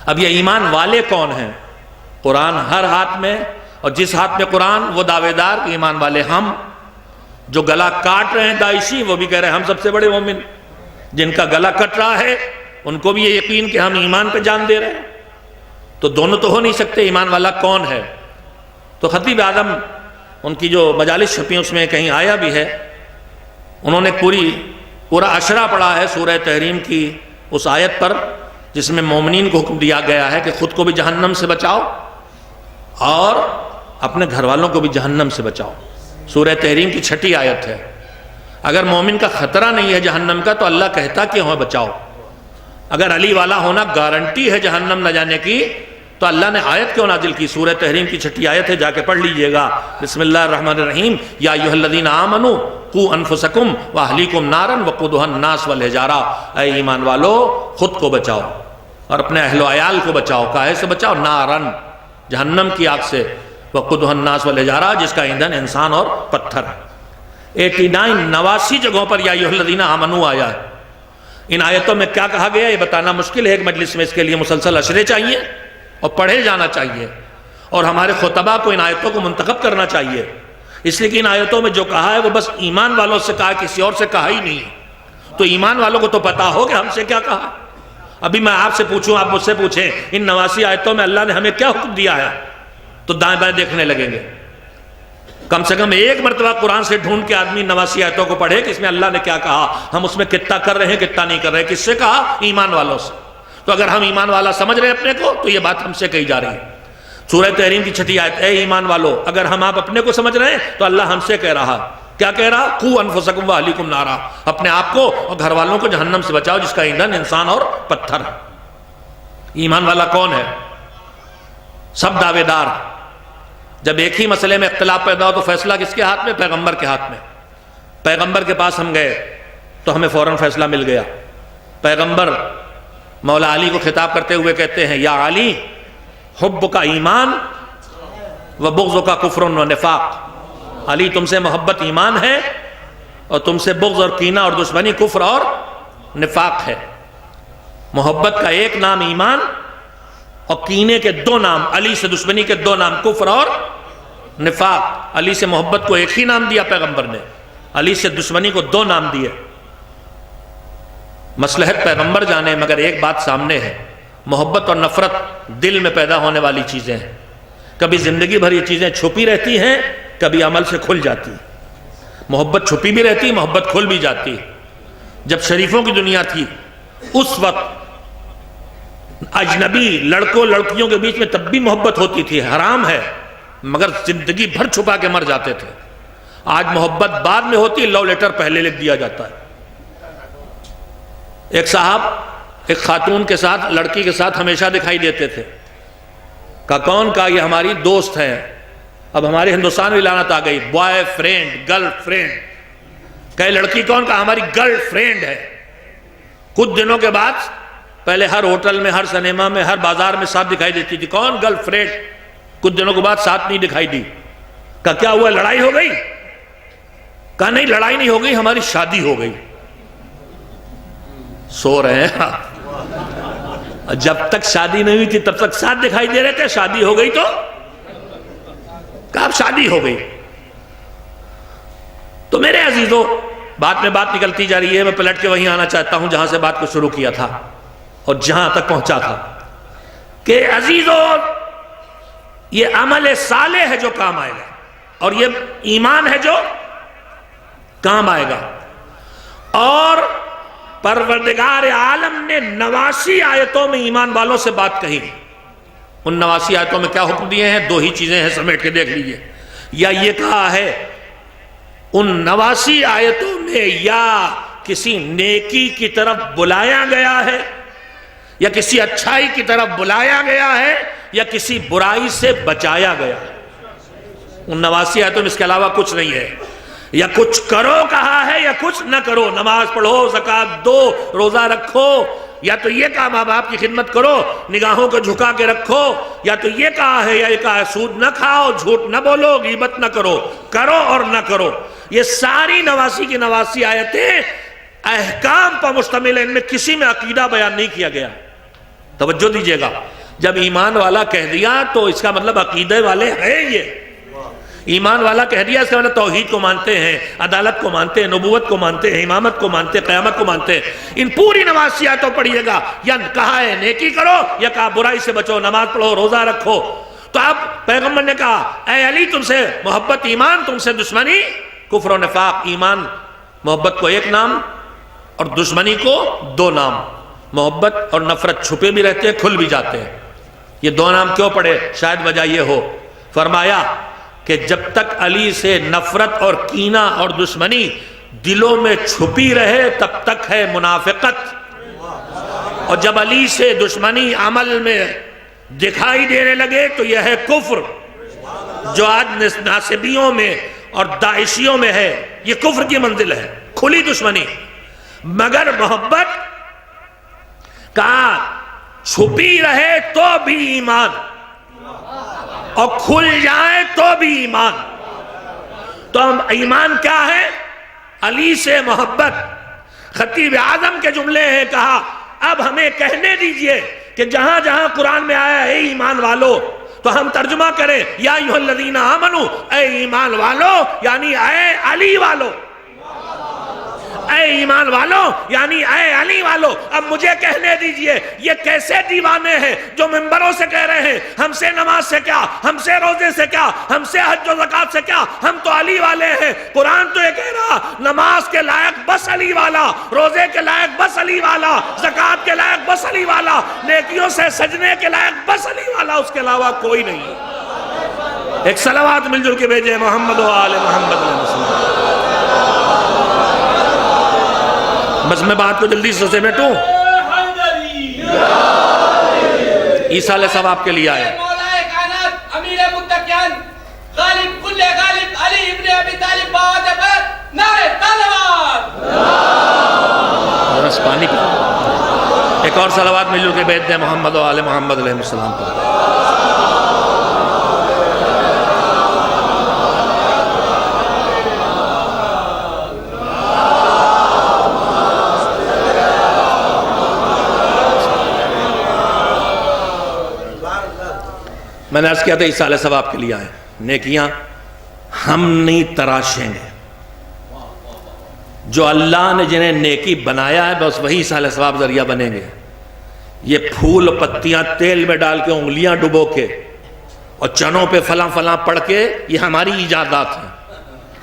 اب یہ ایمان والے کون ہیں؟ قرآن ہر ہاتھ میں، اور جس ہاتھ میں قرآن وہ دعوے دار کہ ایمان والے ہم. جو گلا کاٹ رہے ہیں داعشی، وہ بھی کہہ رہے ہیں ہم سب سے بڑے مومن. جن کا گلا کٹ رہا ہے ان کو بھی یہ یقین کہ ہم ایمان پہ جان دے رہے ہیں. تو دونوں تو ہو نہیں سکتے. ایمان والا کون ہے؟ تو خطیب اعظم ان کی جو مجالس چھپی اس میں کہیں آیا بھی ہے، انہوں نے پورا اشرا پڑھا ہے سورہ تحریم کی اس آیت پر جس میں مومنین کو حکم دیا گیا ہے کہ خود کو بھی جہنم سے بچاؤ اور اپنے گھر والوں کو بھی جہنم سے بچاؤ. سورہ تحریم کی 6 آیت ہے. اگر مومن کا خطرہ نہیں ہے جہنم کا تو اللہ کہتا کیوں ہے بچاؤ؟ اگر علی والا ہونا گارنٹی ہے جہنم نہ جانے کی تو اللہ نے آیت کیوں نازل کی؟ سورہ تحریم کی 6 آیت ہے، جا کے پڑھ لیجئے گا. بسم اللہ الرحمن الرحیم. یا ایھا الذین آمنوا قوا انفسکم واہلیکم نارا وقودھا الناس والحجارہ. اے ایمان والو، خود کو بچاؤ اور اپنے اہل و عیال کو بچاؤ. کاہے سے بچاؤ؟ نارن، جہنم کی آگ سے. وقودھا الناس والحجارہ، جس کا ایندھن انسان اور پتھر ہے. 89 جگہوں پر یا ایھا الذین آمنوا آیا ہے. ان آیتوں میں کیا کہا گیا یہ بتانا مشکل ہے ایک مجلس میں. اس کے لیے مسلسل اشرے چاہیے اور پڑھے جانا چاہیے، اور ہمارے خطبہ کو ان آیتوں کو منتخب کرنا چاہیے. اس لیے کہ ان آیتوں میں جو کہا ہے وہ بس ایمان والوں سے کہا، کسی اور سے کہا ہی نہیں. تو ایمان والوں کو تو پتا ہو کہ ہم سے کیا کہا. ابھی میں آپ سے پوچھوں، آپ مجھ سے پوچھیں، ان 89 آیتوں میں اللہ نے ہمیں کیا حکم دیا ہے، تو دائیں بائیں دیکھنے لگیں گے. کم سے کم ایک مرتبہ قرآن سے ڈھونڈ کے آدمی 89 آیتوں کو پڑھے کہ اس میں اللہ نے کیا کہا، ہم اس میں کتنا کر رہے ہیں کتنا نہیں کر رہے. کس سے کہا؟ ایمان والوں سے. تو اگر ہم ایمان والا سمجھ رہے ہیں اپنے کو تو یہ بات ہم سے کہی جا رہی ہے. سورہ تحریم کی 6 آیت، اے ایمان والو، اگر ہم آپ اپنے کو سمجھ رہے ہیں تو اللہ ہم سے کہہ رہا. کیا کہہ رہا؟ قوا انفسکم واہلیکم نارا. اپنے آپ کو اور گھر والوں کو جہنم سے بچاؤ جس کا ایندھن انسان اور پتھر ہے. ایمان والا کون ہے؟ سب دعوے دار. جب ایک ہی مسئلے میں اختلاف پیدا ہو تو فیصلہ کس کے ہاتھ میں؟ پیغمبر کے ہاتھ میں. پیغمبر کے پاس ہم گئے تو ہمیں فوراً فیصلہ مل گیا. پیغمبر مولا علی کو خطاب کرتے ہوئے کہتے ہیں، یا علی، حب کا ایمان و بغض کا کفر و نفاق. علی، تم سے محبت ایمان ہے اور تم سے بغض اور کینہ اور دشمنی کفر اور نفاق ہے. محبت کا ایک نام ایمان اور کینے کے 2 نام، علی سے دشمنی کے 2 نام، کفر اور نفاق. علی سے محبت کو ایک ہی نام دیا پیغمبر نے، علی سے دشمنی کو 2 نام دیے. مصلحت پیغمبر جانے، مگر ایک بات سامنے ہے، محبت اور نفرت دل میں پیدا ہونے والی چیزیں ہیں. کبھی زندگی بھر یہ چیزیں چھپی رہتی ہیں، کبھی عمل سے کھل جاتی. محبت چھپی بھی رہتی، محبت کھل بھی جاتی. جب شریفوں کی دنیا تھی اس وقت اجنبی لڑکوں لڑکیوں کے بیچ میں تب بھی محبت ہوتی تھی، حرام ہے، مگر زندگی بھر چھپا کے مر جاتے تھے. آج محبت بعد میں ہوتی، لو لیٹر پہلے لکھ دیا جاتا ہے. ایک صاحب ایک خاتون کے ساتھ، لڑکی کے ساتھ ہمیشہ دکھائی دیتے تھے. کہا کون؟ کہا یہ ہماری دوست ہیں. اب ہمارے ہندوستان میں لعنت آ گئی، بوائے فرینڈ، گرل فرینڈ. کہے لڑکی کون؟ کہا ہماری گرل فرینڈ ہے. کچھ دنوں کے بعد پہلے ہر ہوٹل میں، ہر سنیما میں، ہر بازار میں ساتھ دکھائی دیتی تھی. کون؟ Girl friend. کچھ دنوں کے بعد ساتھ نہیں دکھائی دی. کہا کیا ہوا، لڑائی ہو گئی؟ کہا نہیں، لڑائی نہیں ہو گئی، ہماری شادی ہو گئی. سو رہے ہیں. جب تک شادی نہیں ہوئی تھی تب تک ساتھ دکھائی دے رہے تھے، شادی ہو گئی تو کہا اب شادی ہو گئی. تو میرے عزیزو، بات میں بات نکلتی جا رہی ہے. میں پلٹ کے وہیں آنا چاہتا ہوں جہاں سے بات کو شروع کیا تھا اور جہاں تک پہنچا تھا کہ عزیزو، یہ عمل صالح ہے جو کام آئے گا، اور یہ ایمان ہے جو کام آئے گا. اور پروردگار عالم نے 89 آیتوں میں ایمان والوں سے بات کہی. ان 89 آیتوں میں کیا حکم دیے ہیں؟ 2 ہی چیزیں ہیں، سمیٹ کے دیکھ لیجئے. یا یہ کہا ہے ان 89 آیتوں میں یا کسی نیکی کی طرف بلایا گیا ہے، یا کسی اچھائی کی طرف بلایا گیا ہے، یا کسی برائی سے بچایا گیا ہے. ان 89 آیتوں میں اس کے علاوہ کچھ نہیں ہے. یا کچھ کرو کہا ہے یا کچھ نہ کرو. نماز پڑھو، زکوٰۃ دو، روزہ رکھو. یا تو یہ کہا ماں باپ کی خدمت کرو، نگاہوں کو جھکا کے رکھو. یا تو یہ کہا ہے، یا یہ کہا ہے سود نہ کھاؤ، جھوٹ نہ بولو، غیبت نہ کرو. کرو اور نہ کرو. یہ ساری 89 کی 89 آیتیں احکام پر مشتمل ہیں. ان میں کسی میں عقیدہ بیان نہیں کیا گیا. توجہ دیجئے گا، جب ایمان والا کہہ دیا تو اس کا مطلب عقیدے والے ہیں. یہ ایمان والا کہہ دیا اس کا مطلب توحید کو مانتے ہیں، عدالت کو مانتے ہیں، نبوت کو مانتے ہیں، امامت کو مانتے ہیں، قیامت کو مانتے ہیں. ان پوری 89 آیتوں پڑھیے گا، یا کہا ہے نیکی کرو، یا کہا برائی سے بچو، نماز پڑھو، روزہ رکھو. تو اب پیغمبر نے کہا اے علی، تم سے محبت ایمان، تم سے دشمنی کفر و نفاق. ایمان محبت کو ایک نام اور دشمنی کو 2 نام. محبت اور نفرت چھپے بھی رہتے ہیں، کھل بھی جاتے ہیں. یہ 2 نام کیوں پڑے؟ شاید وجہ یہ ہو، فرمایا کہ جب تک علی سے نفرت اور کینہ اور دشمنی دلوں میں چھپی رہے تب تک ہے منافقت، اور جب علی سے دشمنی عمل میں دکھائی دینے لگے تو یہ ہے کفر، جو آج ناصبیوں میں اور داعشیوں میں ہے، یہ کفر کی منزل ہے، کھلی دشمنی۔ مگر محبت کہا چھپی رہے تو بھی ایمان، اور کھل جائے تو بھی ایمان۔ تو ایمان کیا ہے؟ علی سے محبت۔ خطیب اعظم کے جملے ہیں، کہا اب ہمیں کہنے دیجئے کہ جہاں جہاں قرآن میں آیا ہے ایمان والو، تو ہم ترجمہ کریں یا ایھا الذین آمنو، اے ایمان والو یعنی اے علی والو، اے ایمان والو یعنی اے علی والو۔ اب مجھے کہنے دیجئے یہ کیسے دیوانے ہیں جو ممبروں سے کہہ رہے ہیں ہم سے نماز سے کیا، ہم سے روزے سے کیا، ہم سے حج و زکوٰۃ سے کیا، ہم تو علی والے ہیں۔ قرآن تو یہ کہہ رہا نماز کے لائق بس علی والا، روزے کے لائق بس علی والا، زکوٰۃ کے لائق بس علی والا، نیکیوں سے سجنے کے لائق بس علی والا، اس کے علاوہ کوئی نہیں۔ ایک صلوات مل جل کے بھیجے محمد و آل محمد علیہ وسلم۔ بس میں بات کو جلدی سے سمیٹوں، عیسیٰ علیہ السلام آپ کے لیے آئے، مولا کائنات امیر متقین غالب کل غالب علی ابن ابی طالب بوادہ پر نعرہ تلوار۔ رس پانی پہ ایک اور صلوات مل جل کے بھیج دیں محمد و آل محمد علیہ السلام پر۔ میں نے عرض کیا تھا عیسیٰ علیہ السلام آپ کے لیے آئے، نیکیاں ہم نہیں تراشیں گے، جو اللہ نے جنہیں نیکی بنایا ہے بس وہی عیسیٰ علیہ السلام ذریعہ بنیں گے۔ یہ پھول پتیاں تیل میں ڈال کے انگلیاں ڈبو کے اور چنوں پہ فلاں فلاں پڑھ کے یہ ہماری ایجادات ہیں،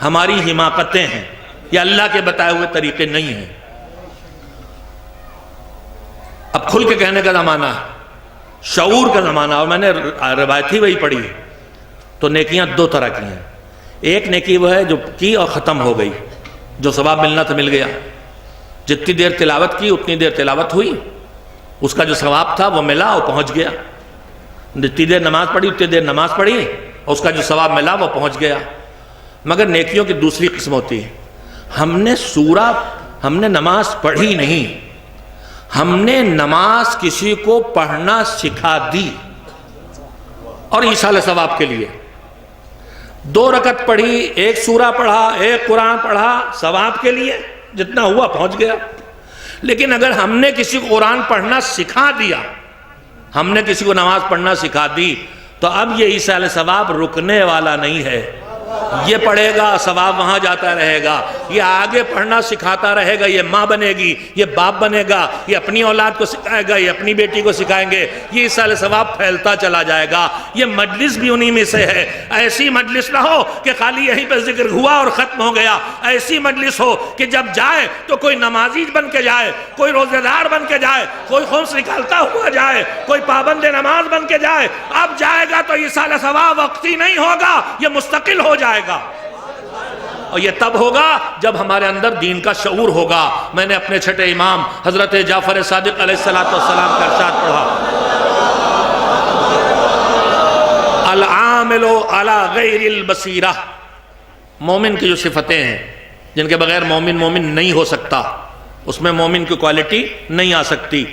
ہماری حماقتیں ہیں، یہ اللہ کے بتائے ہوئے طریقے نہیں ہیں۔ اب کھل کے کہنے کا زمانہ ہے، شعور کا زمانہ، اور میں نے روایت ہی وہی پڑھی۔ تو نیکیاں دو طرح کی ہیں، ایک نیکی وہ ہے جو کی اور ختم ہو گئی، جو ثواب ملنا تھا مل گیا، جتنی دیر تلاوت کی اتنی دیر تلاوت ہوئی، اس کا جو ثواب تھا وہ ملا اور پہنچ گیا، جتنی دیر نماز پڑھی اتنی دیر نماز پڑھی اور اس کا جو ثواب ملا وہ پہنچ گیا۔ مگر نیکیوں کی دوسری قسم ہوتی ہے، ہم نے نماز پڑھی نہیں، ہم نے نماز کسی کو پڑھنا سکھا دی، اور عیسیٰ علیہ السلام کے لیے 2 رکعت پڑھی، 1 سورہ پڑھا، 1 قرآن پڑھا، ثواب کے لیے جتنا ہوا پہنچ گیا۔ لیکن اگر ہم نے کسی کو قرآن پڑھنا سکھا دیا، ہم نے کسی کو نماز پڑھنا سکھا دی، تو اب یہ عیسیٰ علیہ السلام رکنے والا نہیں ہے، یہ پڑھے گا ثواب وہاں جاتا رہے گا، یہ آگے پڑھنا سکھاتا رہے گا، یہ ماں بنے گی، یہ باپ بنے گا، یہ اپنی اولاد کو سکھائے گا، یہ اپنی بیٹی کو سکھائیں گے، یہ عیسیٰ علیہ السلام پھیلتا چلا جائے گا۔ یہ مجلس بھی انہی میں سے ہے، ایسی مجلس نہ ہو کہ خالی یہیں پہ ذکر ہوا اور ختم ہو گیا، ایسی مجلس ہو کہ جب جائے تو کوئی نمازی بن کے جائے، کوئی روزہ دار بن کے جائے، کوئی خمس نکالتا ہوا جائے، کوئی پابند نماز بن کے جائے۔ اب جائے گا تو عیسیٰ علیہ السلام وقتی نہیں ہوگا، یہ مستقل ہو جائے گا، اور یہ تب ہوگا جب ہمارے اندر دین کا شعور ہوگا۔ میں نے اپنے چھٹے امام حضرت جعفر صادق علیہ السلام کا ارشاد پڑھا، العامل علی غیر البصیرہ، مومن کی جو صفتیں ہیں جن کے بغیر مومن نہیں ہو سکتا، اس میں مومن کی کوالٹی نہیں آ سکتی،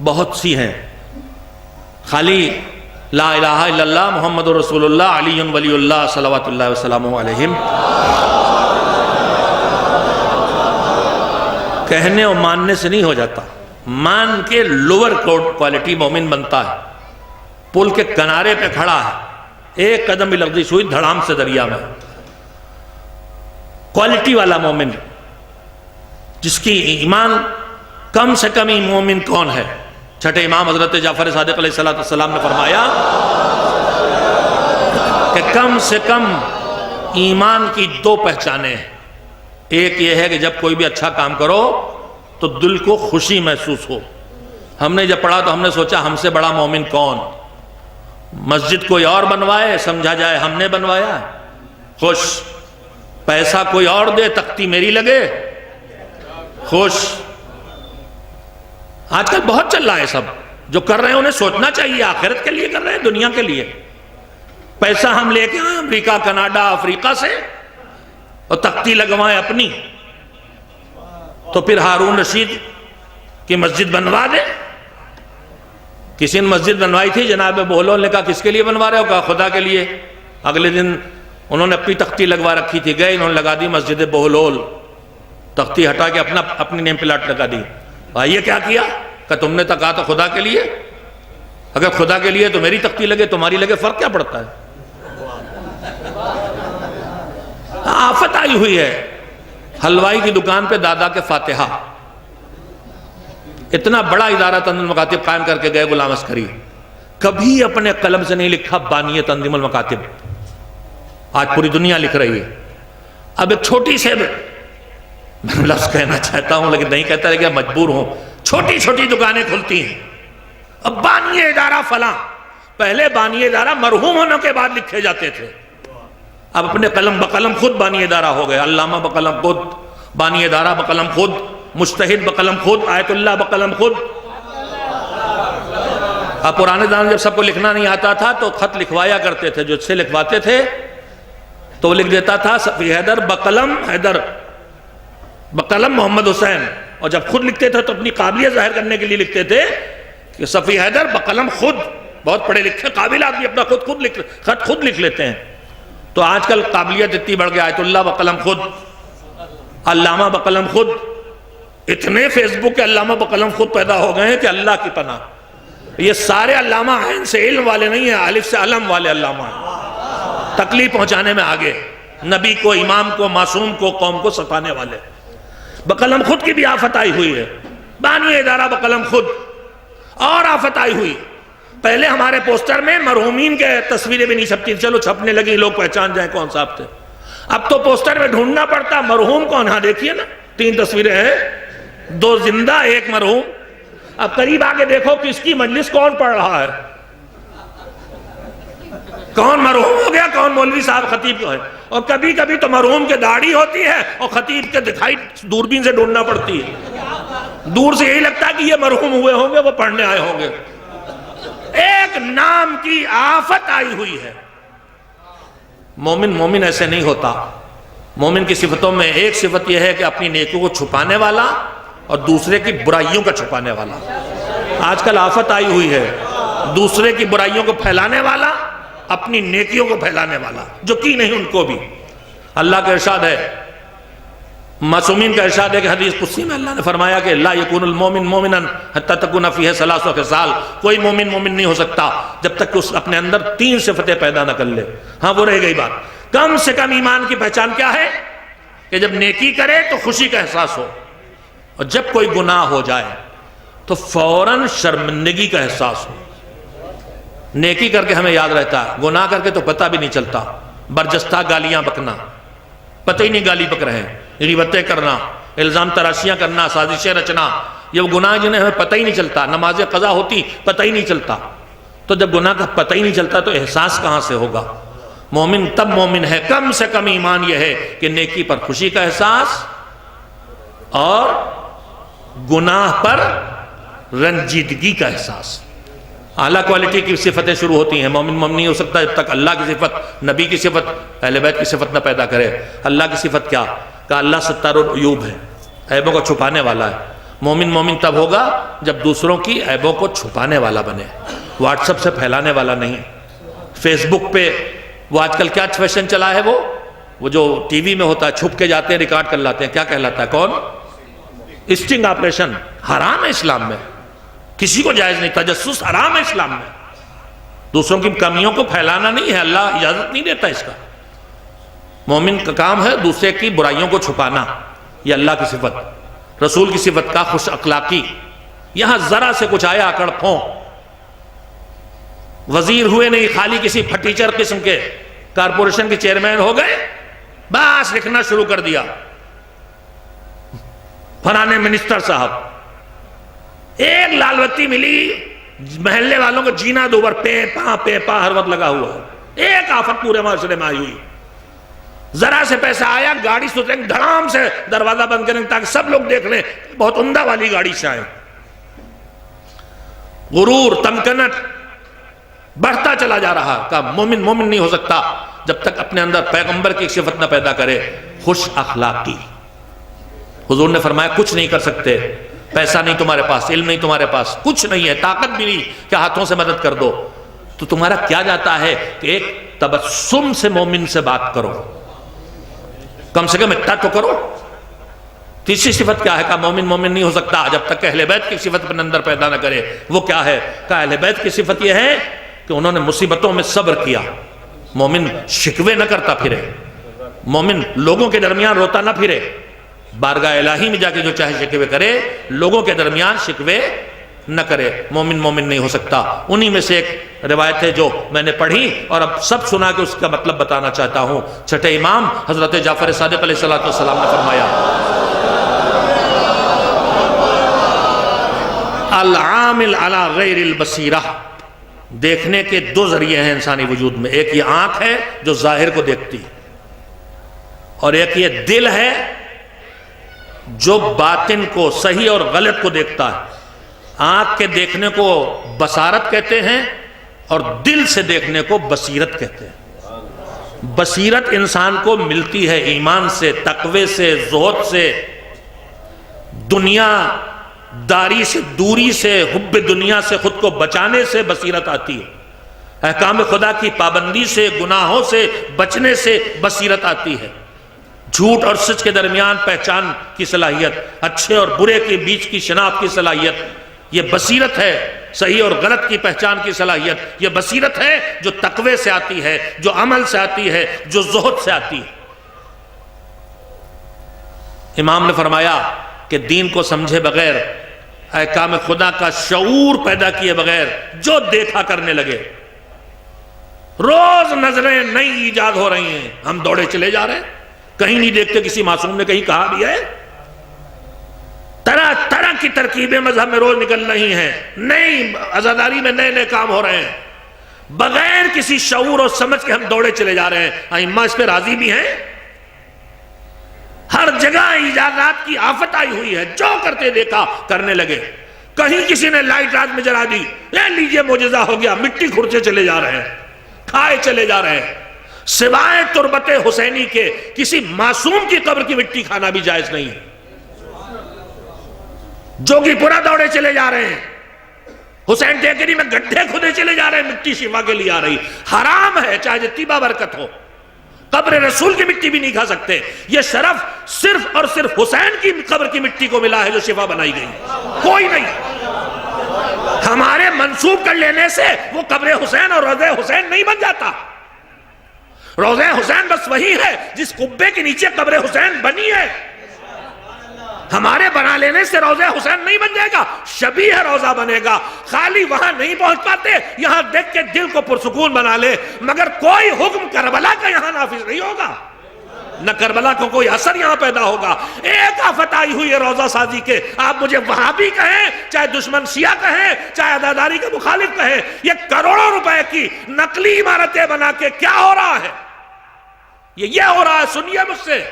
بہت سی ہیں۔ خالی لا الہ الا اللہ محمد رسول اللہ علی ولی اللہ صلوات اللہ وسلم علیہم کہنے اور ماننے سے نہیں ہو جاتا، مان کے لوور کوالٹی مومن بنتا ہے۔ پل کے کنارے پہ کھڑا ہے، 1 قدم بھی لغزش ہوئی دھڑام سے دریا میں، کوالٹی والا مومن، جس کی ایمان کم سے کم مومن کون ہے؟ چھٹے امام حضرت جعفر صادق علیہ السلام نے فرمایا کہ کم سے کم ایمان کی 2 پہچانیں ہیں۔ ایک یہ ہے کہ جب کوئی بھی اچھا کام کرو تو دل کو خوشی محسوس ہو۔ ہم نے جب پڑھا تو ہم نے سوچا ہم سے بڑا مومن کون؟ مسجد کوئی اور بنوائے، سمجھا جائے ہم نے بنوایا ہے، خوش. پیسہ کوئی اور دے تختی میری لگے خوش. آج کل بہت چل رہا ہے سب جو کر رہے ہیں انہیں سوچنا چاہیے آخرت کے لیے کر رہے ہیں دنیا کے لیے. پیسہ ہم لے کے آئیں امریکہ کینیڈا افریقہ سے اور تختی لگوائیں اپنی, تو پھر ہارون رشید کی مسجد بنوا دے. کسی نے مسجد بنوائی تھی جناب بہلول نے کہا کس کے لیے بنوا رہے ہو؟ کہا خدا کے لیے. اگلے دن انہوں نے اپنی تختی لگوا رکھی تھی, گئے انہوں نے لگا دی مسجد بہلول, تختی ہٹا کے اپنی نیم پلاٹ لگا دی. بھائی یہ کیا کیا؟ کہ تم نے تو کہا تو خدا کے لیے, اگر خدا کے لیے تو میری تختی لگے تمہاری لگے فرق کیا پڑتا ہے؟ آفت آئی ہوئی ہے. حلوائی کی دکان پہ دادا کے فاتحہ, اتنا بڑا ادارہ تنظیم المکاتب قائم کر کے گئے غلام عسکری, کبھی اپنے قلم سے نہیں لکھا بانی تنظیم المکاتب. آج پوری دنیا لکھ رہی ہے. اب ایک چھوٹی سے میں لفظ کہنا چاہتا ہوں لیکن نہیں کہتا ہے کہ مجبور ہوں, چھوٹی چھوٹی دکانیں کھلتی ہیں. اب بانی ادارہ فلاں, پہلے بانی ادارہ مرحوم ہونے کے بعد لکھے جاتے تھے, اب اپنے قلم بقلم خود بانی ادارہ ہو گئے. علامہ بقلم خود, بانی ادارہ بقلم خود, مجتہد بقلم خود, آیت اللہ بقلم خود. اب پرانے زمانے جب سب کو لکھنا نہیں آتا تھا تو خط لکھوایا کرتے تھے, جو سے لکھواتے تھے تو وہ لکھ دیتا تھا صفی حیدر بقلم حیدر بقلم محمد حسین, اور جب خود لکھتے تھے تو اپنی قابلیت ظاہر کرنے کے لیے لکھتے تھے کہ صفی حیدر بقلم خود. بہت پڑھے لکھے قابل آدمی اپنا خط خود لکھ لیتے ہیں. تو آج کل قابلیت اتنی بڑھ گئی, آیت اللہ بقلم خود, علامہ بقلم خود. اتنے فیس بک کے علامہ بقلم خود پیدا ہو گئے ہیں کہ اللہ کی پناہ. یہ سارے علامہ عین سے علم والے نہیں ہیں, الف سے علم والے علامہ ہیں, تکلیف پہنچانے میں آگے, نبی کو, امام کو, معصوم کو, قوم کو ستانے والے. بقلم خود کی بھی آفت آئی ہوئی ہے. بانی ادارہ بقلم خود. اور آفت آئی ہوئی, پہلے ہمارے پوسٹر میں مرحومین کے تصویریں بھی نہیں چھپتی, چلو چھپنے لگی لوگ پہچان جائیں کون صاحب تھے. اب تو پوسٹر میں ڈھونڈنا پڑتا مرحوم کون. ہاں دیکھیے نا 3 تصویریں ہیں, 2 زندہ 1 مرحوم. اب قریب آگے دیکھو کہ اس کی مجلس کون پڑھ رہا ہے, کون مرحوم ہو گیا, کون مولوی صاحب خطیب کو ہے. اور کبھی کبھی تو مرحوم کے داڑھی ہوتی ہے اور خطیب کے دکھائی دوربین سے ڈھونڈنا پڑتی ہے. دور سے یہی لگتا ہے کہ یہ مرحوم ہوئے ہوں گے, وہ پڑھنے آئے ہوں گے. ایک نام کی آفت آئی ہوئی ہے. مومن ایسے نہیں ہوتا. مومن کی صفتوں میں ایک صفت یہ ہے کہ اپنی نیکیوں کو چھپانے والا اور دوسرے کی برائیوں کا چھپانے والا. آج کل آفت آئی ہوئی ہے, دوسرے کی برائیوں کو پھیلانے والا, اپنی نیکیوں کو پھیلانے والا, جو کی نہیں ان کو بھی. اللہ کا ارشاد ہے, معصومین کا ارشاد ہے کہ حدیث قدسی میں اللہ نے فرمایا کہ لا یکون المومن مومنا حتی تکون فیہ 3 خصال. کوئی مومن نہیں ہو سکتا جب تک کہ اس اپنے اندر 3 صفتیں پیدا نہ کر لے. ہاں وہ رہ گئی بات. کم سے کم ایمان کی پہچان کیا ہے کہ جب نیکی کرے تو خوشی کا احساس ہو, اور جب کوئی گناہ ہو جائے تو فوراً شرمندگی کا احساس ہو. نیکی کر کے ہمیں یاد رہتا ہے, گناہ کر کے تو پتہ بھی نہیں چلتا. برجستہ گالیاں بکنا, پتہ ہی نہیں گالی بک رہے ہیں, غیبتیں کرنا, الزام تراشیاں کرنا, سازشیں رچنا, یہ وہ گناہ جنہیں ہمیں پتہ ہی نہیں چلتا. نماز قضا ہوتی پتہ ہی نہیں چلتا. تو جب گناہ کا پتہ ہی نہیں چلتا تو احساس کہاں سے ہوگا؟ مومن تب مومن ہے, کم سے کم ایمان یہ ہے کہ نیکی پر خوشی کا احساس اور گناہ پر رنجیدگی کا احساس. اعلیٰ کوالٹی کی صفتیں شروع ہوتی ہیں. مومن نہیں ہو سکتا جب تک اللہ کی صفت, نبی کی صفت, اہل بیت کی صفت نہ پیدا کرے. اللہ کی صفت کیا؟ کہ اللہ ستار العیوب ہے, عیبوں کو چھپانے والا ہے. مومن تب ہوگا جب دوسروں کی عیبوں کو چھپانے والا بنے, واٹس ایپ سے پھیلانے والا نہیں. فیس بک پہ وہ آج کل کیا فیشن چلا ہے, وہ جو ٹی وی میں ہوتا ہے, چھپ کے جاتے ہیں ریکارڈ کر لاتے ہیں. کیا کہلاتا ہے؟ کون؟ Sting operation. حرام ہے اسلام میں, کسی کو جائز نہیں. تجسس حرام ہے اسلام میں. دوسروں کی کمیوں کو پھیلانا نہیں ہے, اللہ اجازت نہیں دیتا اس کا. مومن کا کام ہے دوسرے کی برائیوں کو چھپانا. یہ اللہ کی صفت, رسول کی صفت کا خوش اخلاقی. یہاں ذرا سے کچھ آیا اکڑ پھوں, وزیر ہوئے نہیں, خالی کسی پھٹیچر قسم کے کارپوریشن کے چیئرمین ہو گئے, بس لکھنا شروع کر دیا فلانے منسٹر صاحب. ایک لال بتی ملی, محلے والوں کو جینا دوبر پے پا ہر وقت لگا ہوا ہے. ایک آفت پورے معاشرے میں آئی ہوئی. ذرا سے پیسہ آیا گاڑی سے اتریں دھڑام سے دروازہ بند کریں تاکہ سب لوگ دیکھ لیں بہت عمدہ والی گاڑی سے آئے. غرور، تمکنت بڑھتا چلا جا رہا. کہ مومن مومن نہیں ہو سکتا جب تک اپنے اندر پیغمبر کی صفت نہ پیدا کرے، خوش اخلاقی. حضور نے فرمایا کچھ نہیں کر سکتے، پیسہ نہیں تمہارے پاس، علم نہیں تمہارے پاس، کچھ نہیں ہے، طاقت بھی نہیں کہ ہاتھوں سے مدد کر دو، تو تمہارا کیا جاتا ہے کہ ایک تبسم سے مومن سے بات کرو، کم سے کم اتنا تو کرو. تیسری صفت کیا ہے؟ کہ مومن مومن نہیں ہو سکتا جب تک کہ اہل بیت کی صفت اپنے اندر پیدا نہ کرے. وہ کیا ہے؟ کہ اہل بیت کی صفت یہ ہے کہ انہوں نے مصیبتوں میں صبر کیا. مومن شکوے نہ کرتا پھرے، مومن لوگوں کے درمیان روتا نہ پھرے، بارگاہ الہی میں جا کے جو چاہے شکوے کرے، لوگوں کے درمیان شکوے نہ کرے. مومن مومن نہیں ہو سکتا. انہی میں سے ایک روایت ہے جو میں نے پڑھی اور اب سب سنا کے اس کا مطلب بتانا چاہتا ہوں. چھٹے امام حضرت جعفر صادق علیہ السلام نے فرمایا العامل علی غیر البصیرہ. دیکھنے کے دو ذریعے ہیں انسانی وجود میں، ایک یہ آنکھ ہے جو ظاہر کو دیکھتی، اور ایک یہ دل ہے جو باطن کو، صحیح اور غلط کو دیکھتا ہے. آنکھ کے دیکھنے کو بصارت کہتے ہیں اور دل سے دیکھنے کو بصیرت کہتے ہیں. بصیرت انسان کو ملتی ہے ایمان سے، تقوی سے، زہد سے، دنیا داری سے، دوری سے، حب دنیا سے خود کو بچانے سے بصیرت آتی ہے. احکام خدا کی پابندی سے، گناہوں سے بچنے سے بصیرت آتی ہے. جھوٹ اور سچ کے درمیان پہچان کی صلاحیت، اچھے اور برے کے بیچ کی شناخت کی صلاحیت، یہ بصیرت ہے. صحیح اور غلط کی پہچان کی صلاحیت، یہ بصیرت ہے جو تقوی سے آتی ہے، جو عمل سے آتی ہے، جو زہد سے آتی ہے. امام نے فرمایا کہ دین کو سمجھے بغیر، احکام خدا کا شعور پیدا کیے بغیر جو دیکھا کرنے لگے، روز نظریں نئی ایجاد ہو رہی ہیں، ہم دوڑے چلے جا رہے ہیں، کہیں نہیں دیکھتے کسی معصوم نے کہیں کہا بھی ہے. طرح طرح کی ترکیبیں مذہب میں روز نکل رہی ہیں، نئی عزاداری میں نئے نئے کام ہو رہے ہیں، بغیر کسی شعور اور سمجھ کے ہم دوڑے چلے جا رہے ہیں. ائمہ اس پہ راضی بھی ہیں. ہر جگہ ایجادات کی آفت آئی ہوئی ہے، جو کرتے دیکھا کرنے لگے. کہیں کسی نے لائٹ رات میں جلا دی، لے لیجئے معجزہ ہو گیا، مٹی کھرچے چلے جا رہے ہیں، کھائے چلے جا رہے ہیں. سوائے تربت حسینی کے کسی معصوم کی قبر کی مٹی کھانا بھی جائز نہیں ہے. جوگی پورا دوڑے چلے جا رہے ہیں، حسین ٹیکری میں گڈھے کھدے چلے جا رہے ہیں، مٹی شفا کے لیے آ رہی. حرام ہے چاہے جتنی برکت ہو. قبر رسول کی مٹی بھی نہیں کھا سکتے. یہ شرف صرف اور صرف حسین کی قبر کی مٹی کو ملا ہے جو شفا بنائی گئی، کوئی نہیں. ہمارے منسوب کر لینے سے وہ قبر حسین اور روضہ حسین نہیں بن جاتا. روضہ حسین بس وہی ہے جس قبے کے نیچے قبر حسین بنی ہے. ہمارے بنا لینے سے روضہ حسین نہیں بن جائے گا، شبیہ روضہ بنے گا. خالی وہاں نہیں پہنچ پاتے، یہاں دیکھ کے دل کو پرسکون بنا لے، مگر کوئی حکم کربلا کا یہاں نافذ نہیں ہوگا، نہ کربلا کو کوئی اثر یہاں پیدا ہوگا. ایک آفت آئی ہوئی ہے روضہ سازی کے. آپ مجھے وہابی کہیں، چاہے دشمن شیعہ کہیں، چاہے عزاداری کے مخالف کہیں، یہ کروڑوں روپے کی نقلی عمارتیں بنا کے کیا ہو رہا ہے؟ یہ ہو رہا ہے. سنیے مجھ سے،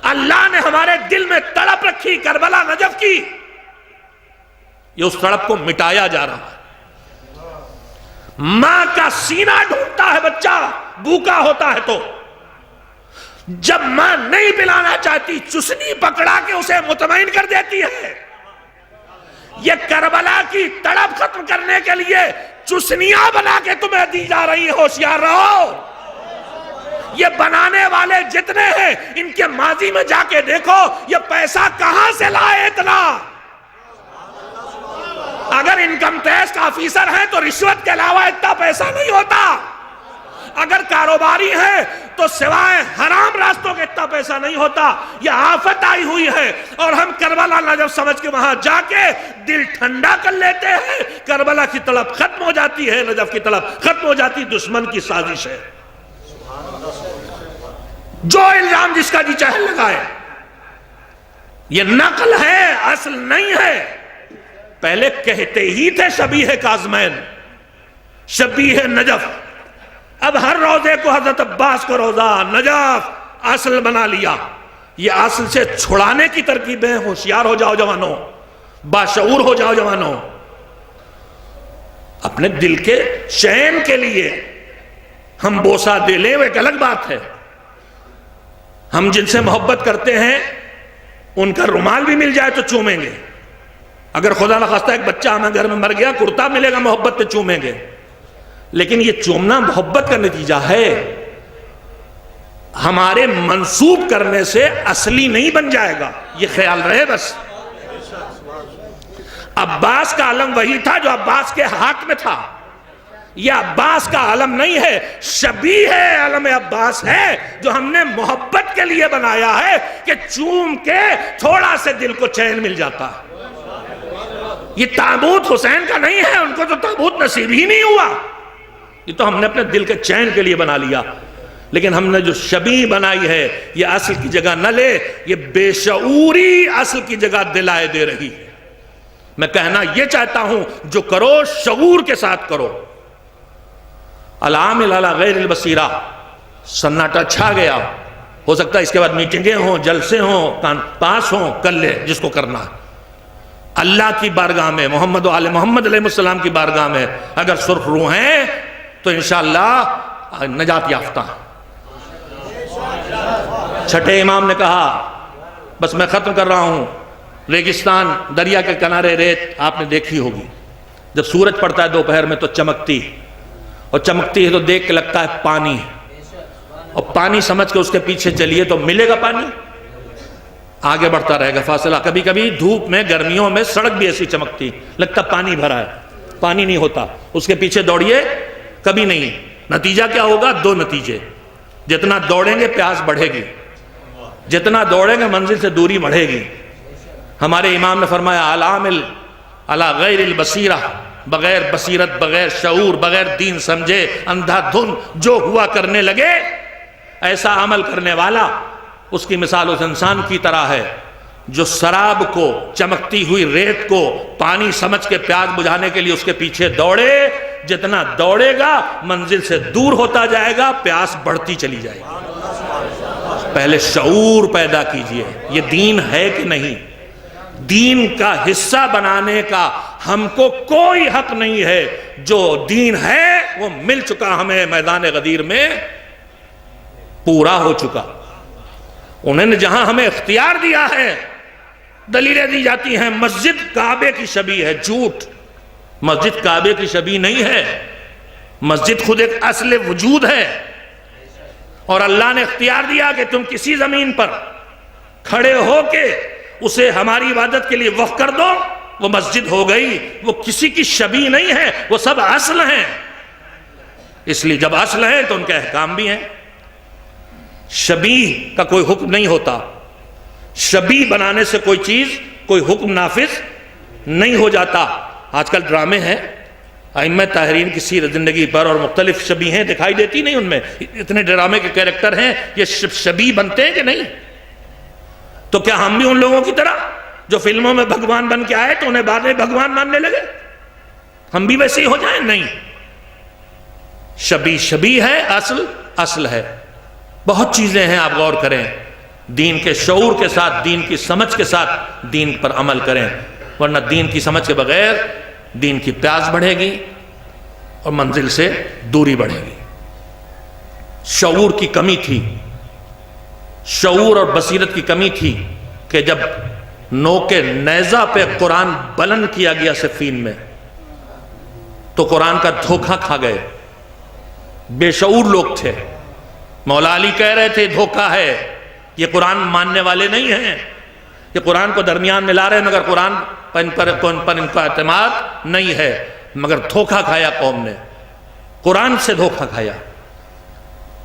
اللہ نے ہمارے دل میں تڑپ رکھی کربلا نجف کی، یہ اس تڑپ کو مٹایا جا رہا ہے. ماں کا سینہ ڈھونڈتا ہے بچہ بھوکا ہوتا ہے تو، جب ماں نہیں پلانا چاہتی چسنی پکڑا کے اسے مطمئن کر دیتی ہے. یہ کربلا کی تڑپ ختم کرنے کے لیے چسنیاں بنا کے تمہیں دی جا رہی ہیں. ہوشیار رہو. یہ بنانے والے جتنے ہیں ان کے ماضی میں جا کے دیکھو یہ پیسہ کہاں سے لائے اتنا. اگر انکم ٹیکس کا آفیسر ہیں تو رشوت کے علاوہ اتنا پیسہ نہیں ہوتا. اگر کاروباری ہیں تو سوائے حرام راستوں کے اتنا پیسہ نہیں ہوتا. یہ آفت آئی ہوئی ہے اور ہم کربلا نجف سمجھ کے وہاں جا کے دل ٹھنڈا کر لیتے ہیں. کربلا کی طلب ختم ہو جاتی ہے، نجف کی طلب ختم ہو جاتی. دشمن کی سازش ہے. جو الزام جس کا جی چاہے لگائے، یہ نقل ہے، اصل نہیں ہے. پہلے کہتے ہی تھے شبیہ کاظمین، شبیہ نجف. اب ہر روزے کو حضرت عباس کا روزہ، نجف، اصل بنا لیا. یہ اصل سے چھڑانے کی ترکیبیں. ہوشیار ہو جاؤ جوانوں، باشعور ہو جاؤ جوانوں. اپنے دل کے چین کے لیے ہم بوسہ دے لیں وہ ایک الگ بات ہے. ہم جن سے محبت کرتے ہیں ان کا رومال بھی مل جائے تو چومیں گے. اگر خدا نخواستہ ایک بچہ ہمیں گھر میں مر گیا، کرتا ملے گا محبت سے چومیں گے. لیکن یہ چومنا محبت کا نتیجہ ہے، ہمارے منسوب کرنے سے اصلی نہیں بن جائے گا، یہ خیال رہے بس. عباس کا علم وہی تھا جو عباس کے ہاتھ میں تھا. یہ عباس کا علم نہیں ہے، شبیہ علم عباس ہے جو ہم نے محبت کے لیے بنایا ہے کہ چوم کے تھوڑا سے دل کو چین مل جاتا ہے. یہ تابوت حسین کا نہیں ہے، ان کو تو تابوت نصیب ہی نہیں ہوا. یہ تو ہم نے اپنے دل کے چین کے لیے بنا لیا. لیکن ہم نے جو شبیہ بنائی ہے یہ اصل کی جگہ نہ لے، یہ بے شعوری اصل کی جگہ دلائے دے رہی ہے. میں کہنا یہ چاہتا ہوں جو کرو شعور کے ساتھ کرو. العامل علی غیر البصیرہ. سناٹا چھا گیا، ہو سکتا ہے اس کے بعد میٹنگیں ہوں، جلسے ہوں، پاس ہوں، کر لے جس کو کرنا ہے. اللہ کی بارگاہ میں، محمد و آل محمد علیہ السلام کی بارگاہ میں اگر سرخ روح ہیں تو انشاءاللہ نجات یافتہ. چھٹے امام نے کہا، بس میں ختم کر رہا ہوں، ریگستان دریا کے کنارے ریت آپ نے دیکھی ہوگی. جب سورج پڑتا ہے دوپہر میں تو چمکتی، اور چمکتی ہے تو دیکھ کے لگتا ہے پانی. اور پانی سمجھ کے اس کے پیچھے چلیے تو ملے گا پانی، آگے بڑھتا رہے گا فاصلہ. کبھی کبھی دھوپ میں، گرمیوں میں سڑک بھی ایسی چمکتی، لگتا پانی بھرا ہے، پانی نہیں ہوتا. اس کے پیچھے دوڑیے، کبھی نہیں. نتیجہ کیا ہوگا؟ دو نتیجے. جتنا دوڑیں گے پیاس بڑھے گی، جتنا دوڑیں گے منزل سے دوری بڑھے گی. ہمارے امام نے فرمایا العامل علی غیر البصیرہ، بغیر بصیرت، بغیر شعور، بغیر دین سمجھے، اندھا دھن جو ہوا کرنے لگے، ایسا عمل کرنے والا اس کی مثال اس انسان کی طرح ہے جو سراب کو، چمکتی ہوئی ریت کو پانی سمجھ کے پیاس بجھانے کے لیے اس کے پیچھے دوڑے. جتنا دوڑے گا منزل سے دور ہوتا جائے گا، پیاس بڑھتی چلی جائے گی. پہلے شعور پیدا کیجئے، یہ دین ہے کہ نہیں. دین کا حصہ بنانے کا ہم کو کوئی حق نہیں ہے. جو دین ہے وہ مل چکا ہمیں میدان غدیر میں، پورا ہو چکا. انہوں نے جہاں ہمیں اختیار دیا ہے، دلیلیں دی جاتی ہیں مسجد کعبے کی شبیہ ہے. جھوٹ، مسجد کعبے کی شبیہ نہیں ہے. مسجد خود ایک اصل وجود ہے، اور اللہ نے اختیار دیا کہ تم کسی زمین پر کھڑے ہو کے اسے ہماری عبادت کے لیے وقف کر دو، وہ مسجد ہو گئی. وہ کسی کی شبیہ نہیں ہے، وہ سب اصل ہیں. اس لیے جب اصل ہیں تو ان کے احکام بھی ہیں. شبیہ کا کوئی حکم نہیں ہوتا. شبیہ بنانے سے کوئی چیز، کوئی حکم نافذ نہیں ہو جاتا. آج کل ڈرامے ہیں، ائمہ طاہرین کی سیرت زندگی پر، اور مختلف شبیہیں دکھائی دیتی نہیں ان میں. اتنے ڈرامے کے کیریکٹر ہیں، یہ شبیہ بنتے ہیں کہ نہیں؟ تو کیا ہم بھی ان لوگوں کی طرح جو فلموں میں بھگوان بن کے آئے تو انہیں بعد میں بھگوان ماننے لگے، ہم بھی ویسے ہی ہو جائیں؟ نہیں. شبیہ شبیہ ہے، اصل اصل ہے. بہت چیزیں ہیں، آپ غور کریں. دین کے شعور کے ساتھ، دین کی سمجھ کے ساتھ دین پر عمل کریں، ورنہ دین کی سمجھ کے بغیر دین کی پیاس بڑھے گی اور منزل سے دوری بڑھے گی. شعور کی کمی تھی، شعور اور بصیرت کی کمی تھی کہ جب نوک نیزہ پہ قرآن بلند کیا گیا صفین میں تو قرآن کا دھوکہ کھا گئے. بے شعور لوگ تھے. مولا علی کہہ رہے تھے دھوکہ ہے، یہ قرآن ماننے والے نہیں ہیں، یہ قرآن کو درمیان میں لا رہے ہیں، مگر قرآن پر ان کا اعتماد نہیں ہے. مگر دھوکہ کھایا قوم نے، قرآن سے دھوکہ کھایا.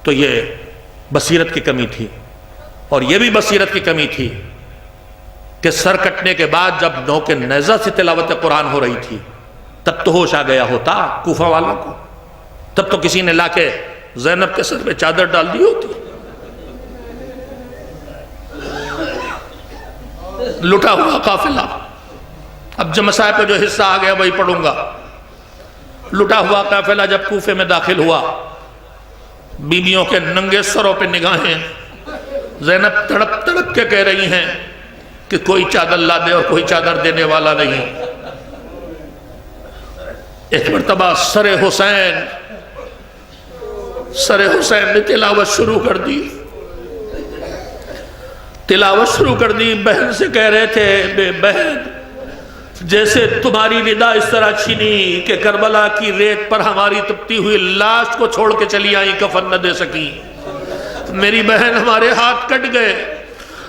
تو یہ بصیرت کی کمی تھی. اور یہ بھی بصیرت کی کمی تھی کہ سر کٹنے کے بعد جب نوک نیزہ سے تلاوت قرآن ہو رہی تھی تب تو ہوش آ گیا ہوتا کوفہ والوں کو. تب تو کسی نے لا کے زینب کے سر پہ چادر ڈال دی ہوتی. لٹا ہوا قافلہ. اب جو مسائل پہ جو حصہ آ گیا وہی پڑھوں گا. لٹا ہوا قافلہ جب کوفے میں داخل ہوا، بیویوں کے ننگے سروں پہ نگاہیں، زینب تڑپ تڑپ کے کہہ رہی ہیں کہ کوئی چادر لا دے اور کوئی چادر دینے والا نہیں۔ ایک مرتبہ سر حسین نے تلاوت شروع کر دی۔ بہن سے کہہ رہے تھے، بے بہن جیسے تمہاری ندا اس طرح چھینی کہ کربلا کی ریت پر ہماری تپتی ہوئی لاش کو چھوڑ کے چلی آئی، کفن نہ دے سکی۔ میری بہن ہمارے ہاتھ کٹ گئے،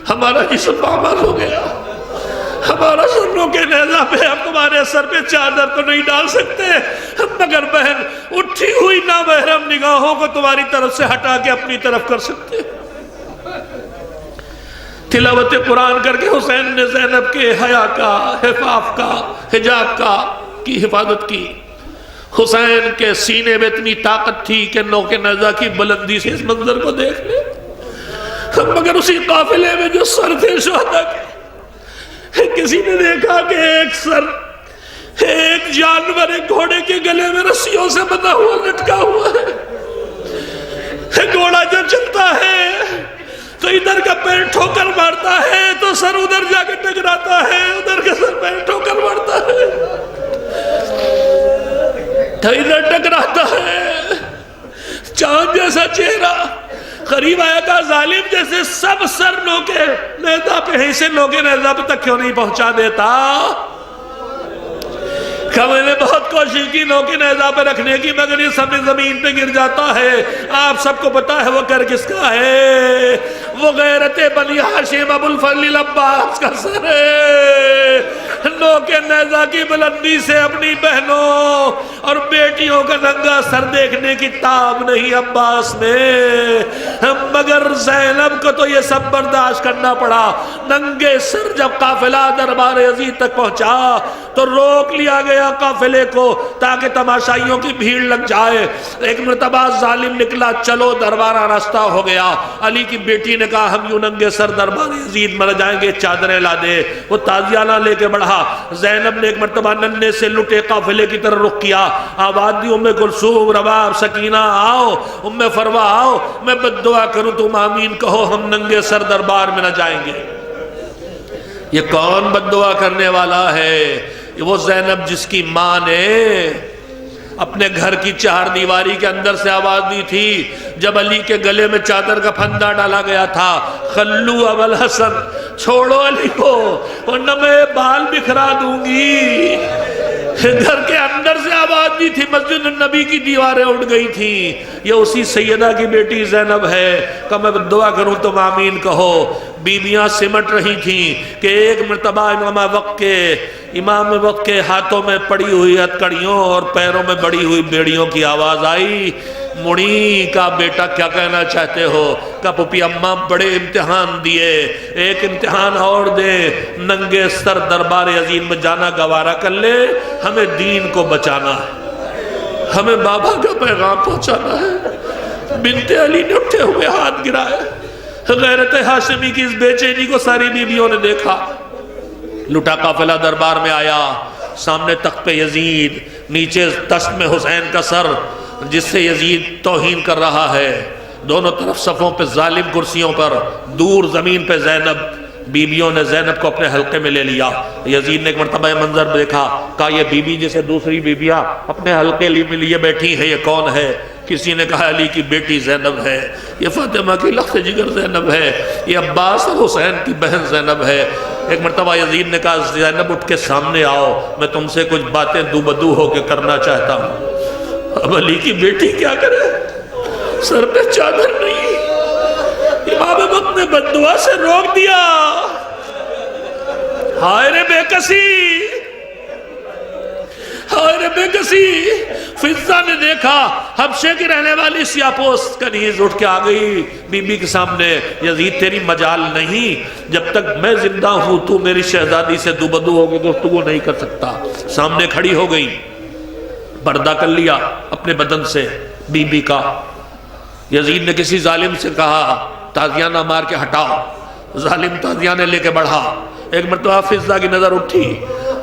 ہمارا جسم پامال ہو گیا، ہمارا سروں کے نیزہ پہ ہم تمہارے سر پہ چادر تو نہیں ڈال سکتے، مگر بہن اٹھی ہوئی نامحرم نگاہوں کو تمہاری طرف سے ہٹا کے اپنی طرف کر سکتے۔ تلاوت قرآن کر کے حسین نے زینب کے حیا کا، حفاظ کا، حجاب کا کی حفاظت کی۔ حسین کے سینے میں اتنی طاقت تھی کہ نوک نیزہ کی بلندی سے اس منظر کو دیکھ لے، مگر اسی قافلے میں جو سر تھے شہداء کے، کسی نے دیکھا کہ ایک جانور ایک گھوڑے کے گلے میں رسیوں سے بندھا ہوا لٹکا ہوا ہے۔ گھوڑا جب چلتا ہے تو ادھر کا پیر ٹھوکر مارتا ہے تو سر ادھر جا کے ٹکراتا ہے، ادھر کا سر پیر ٹھوکر مارتا ہے تو ادھر ٹکراتا ہے۔ چاند جیسا چہرہ، قریب آیا کہا ظالم جیسے سب سر نوکے نیزہ پہ ہیں، اسے نوکے نیزہ پہ تک کیوں نہیں پہنچا دیتا؟ کہ میں نے بہت کوشش کی نوکے نیزہ پہ رکھنے کی، مگر یہ سب زمین پہ گر جاتا ہے۔ آپ سب کو پتا ہے وہ کر کس کا ہے؟ وہ غیرت بنی ہاشم ابو الفضل العباس کا سر ہے۔ نوکے نیزہ کی بلندی سے اپنی بہنوں اور بیٹیوں کا ننگا سر دیکھنے کی تاب نہیں عباس میں، مگر زینب کو تو یہ سب برداشت کرنا پڑا۔ ننگے سر جب قافلہ دربار یزید تک پہنچا تو روک لیا گیا قافلے کو تاکہ تماشائیوں کی بھیڑ لگ جائے۔ ایک مرتبہ ظالم نکلا، چلو دربار راستہ ہو گیا۔ علی کی بیٹی نے کہا ہم یوں ننگے سر دربار یزید مر جائیں گے، چادریں لا دے۔ وہ تازیانہ لے کے بڑھا۔ زینب نے ایک مرتبہ ننھے سے لٹے قافلے کی طرف رخ کیا، آواز دی ام کلثوم، رباب، سکینہ آؤ، ام فروا آؤ، میں بد دعا کروں تم آمین کہو، ہم ننگے سر دربار میں نہ جائیں گے۔ یہ کون بد دعا کرنے والا ہے؟ وہ زینب جس کی ماں نے اپنے گھر کی چار دیواری کے اندر سے آواز دی تھی جب علی کے گلے میں چادر کا پھندا ڈالا گیا تھا، خلو ابو الحسن، چھوڑو علی کو ورنہ میں بال بکھرا دوں گی۔ گھر کے اندر سے آواز دی تھی، مسجد النبی کی دیواریں اٹھ گئی تھیں۔ یہ اسی سیدہ کی بیٹی زینب ہے کہ میں دعا کروں تم آمین کہو۔ بیویاں سمٹ رہی تھیں کہ ایک مرتبہ امام وقت کے ہاتھوں میں پڑی ہوئی ہتھکڑیوں اور پیروں میں بڑی ہوئی بیڑیوں کی آواز آئی، مڑی کا بیٹا کیا کہنا چاہتے ہو؟ کہ پپی اماں بڑے امتحان دیے، ایک امتحان اور دے، ننگے سر دربار یزید میں جانا گوارا کر لے، ہمیں دین کو بچانا ہے، ہمیں بابا کا پیغام پہنچانا ہے۔ بنت علی نے اٹھے ہوئے ہاتھ گرائے۔ غیرت ہاشمی کی اس بے چینی کو ساری بیویوں نے دیکھا۔ لٹا قافلہ دربار میں آیا، سامنے تخت پہ یزید، نیچے دست میں حسین کا سر جس سے یزید توہین کر رہا ہے، دونوں طرف صفوں پہ ظالم کرسیوں پر، دور زمین پہ زینب۔ بیویوں نے زینب کو اپنے حلقے میں لے لیا۔ یزید نے ایک مرتبہ یہ منظر دیکھا، کہا یہ بیوی جسے دوسری بیویاں اپنے حلقے میں لیے بیٹھی ہیں، یہ کون ہے؟ کسی نے کہا علی کی بیٹی زینب ہے، یہ فاطمہ کی لخت جگر زینب ہے، یہ عباس اور حسین کی بہن زینب ہے۔ ایک مرتبہ یزید نے کہا زینب اٹھ کے سامنے آؤ، میں تم سے کچھ باتیں دو بدو ہو کے کرنا چاہتا ہوں۔ اب علی کی بیٹی کیا کرے؟ سر پہ چادر نہیں۔ امام وقت نے بددعا سے روک دیا۔ ہائے رے بے کسی، ہائے بے کسی۔ فضہ نے دیکھا حبشے کی رہنے والی سیاہ پوست کنیز اٹھ کے آ گئی بی بی کے سامنے۔ یزید تیری مجال نہیں، جب تک میں زندہ ہوں تو میری شہزادی سے دو بدو ہو کے گفتگو نہیں کر سکتا۔ سامنے کھڑی ہو گئی، پردہ کر لیا اپنے بدن سے بی بی کا۔ یزید نے کسی ظالم سے کہا تازیانہ مار کے ہٹاؤ۔ ظالم تازیانہ لے کے بڑھا، ایک مرتبہ فضہ کی نظر اٹھی،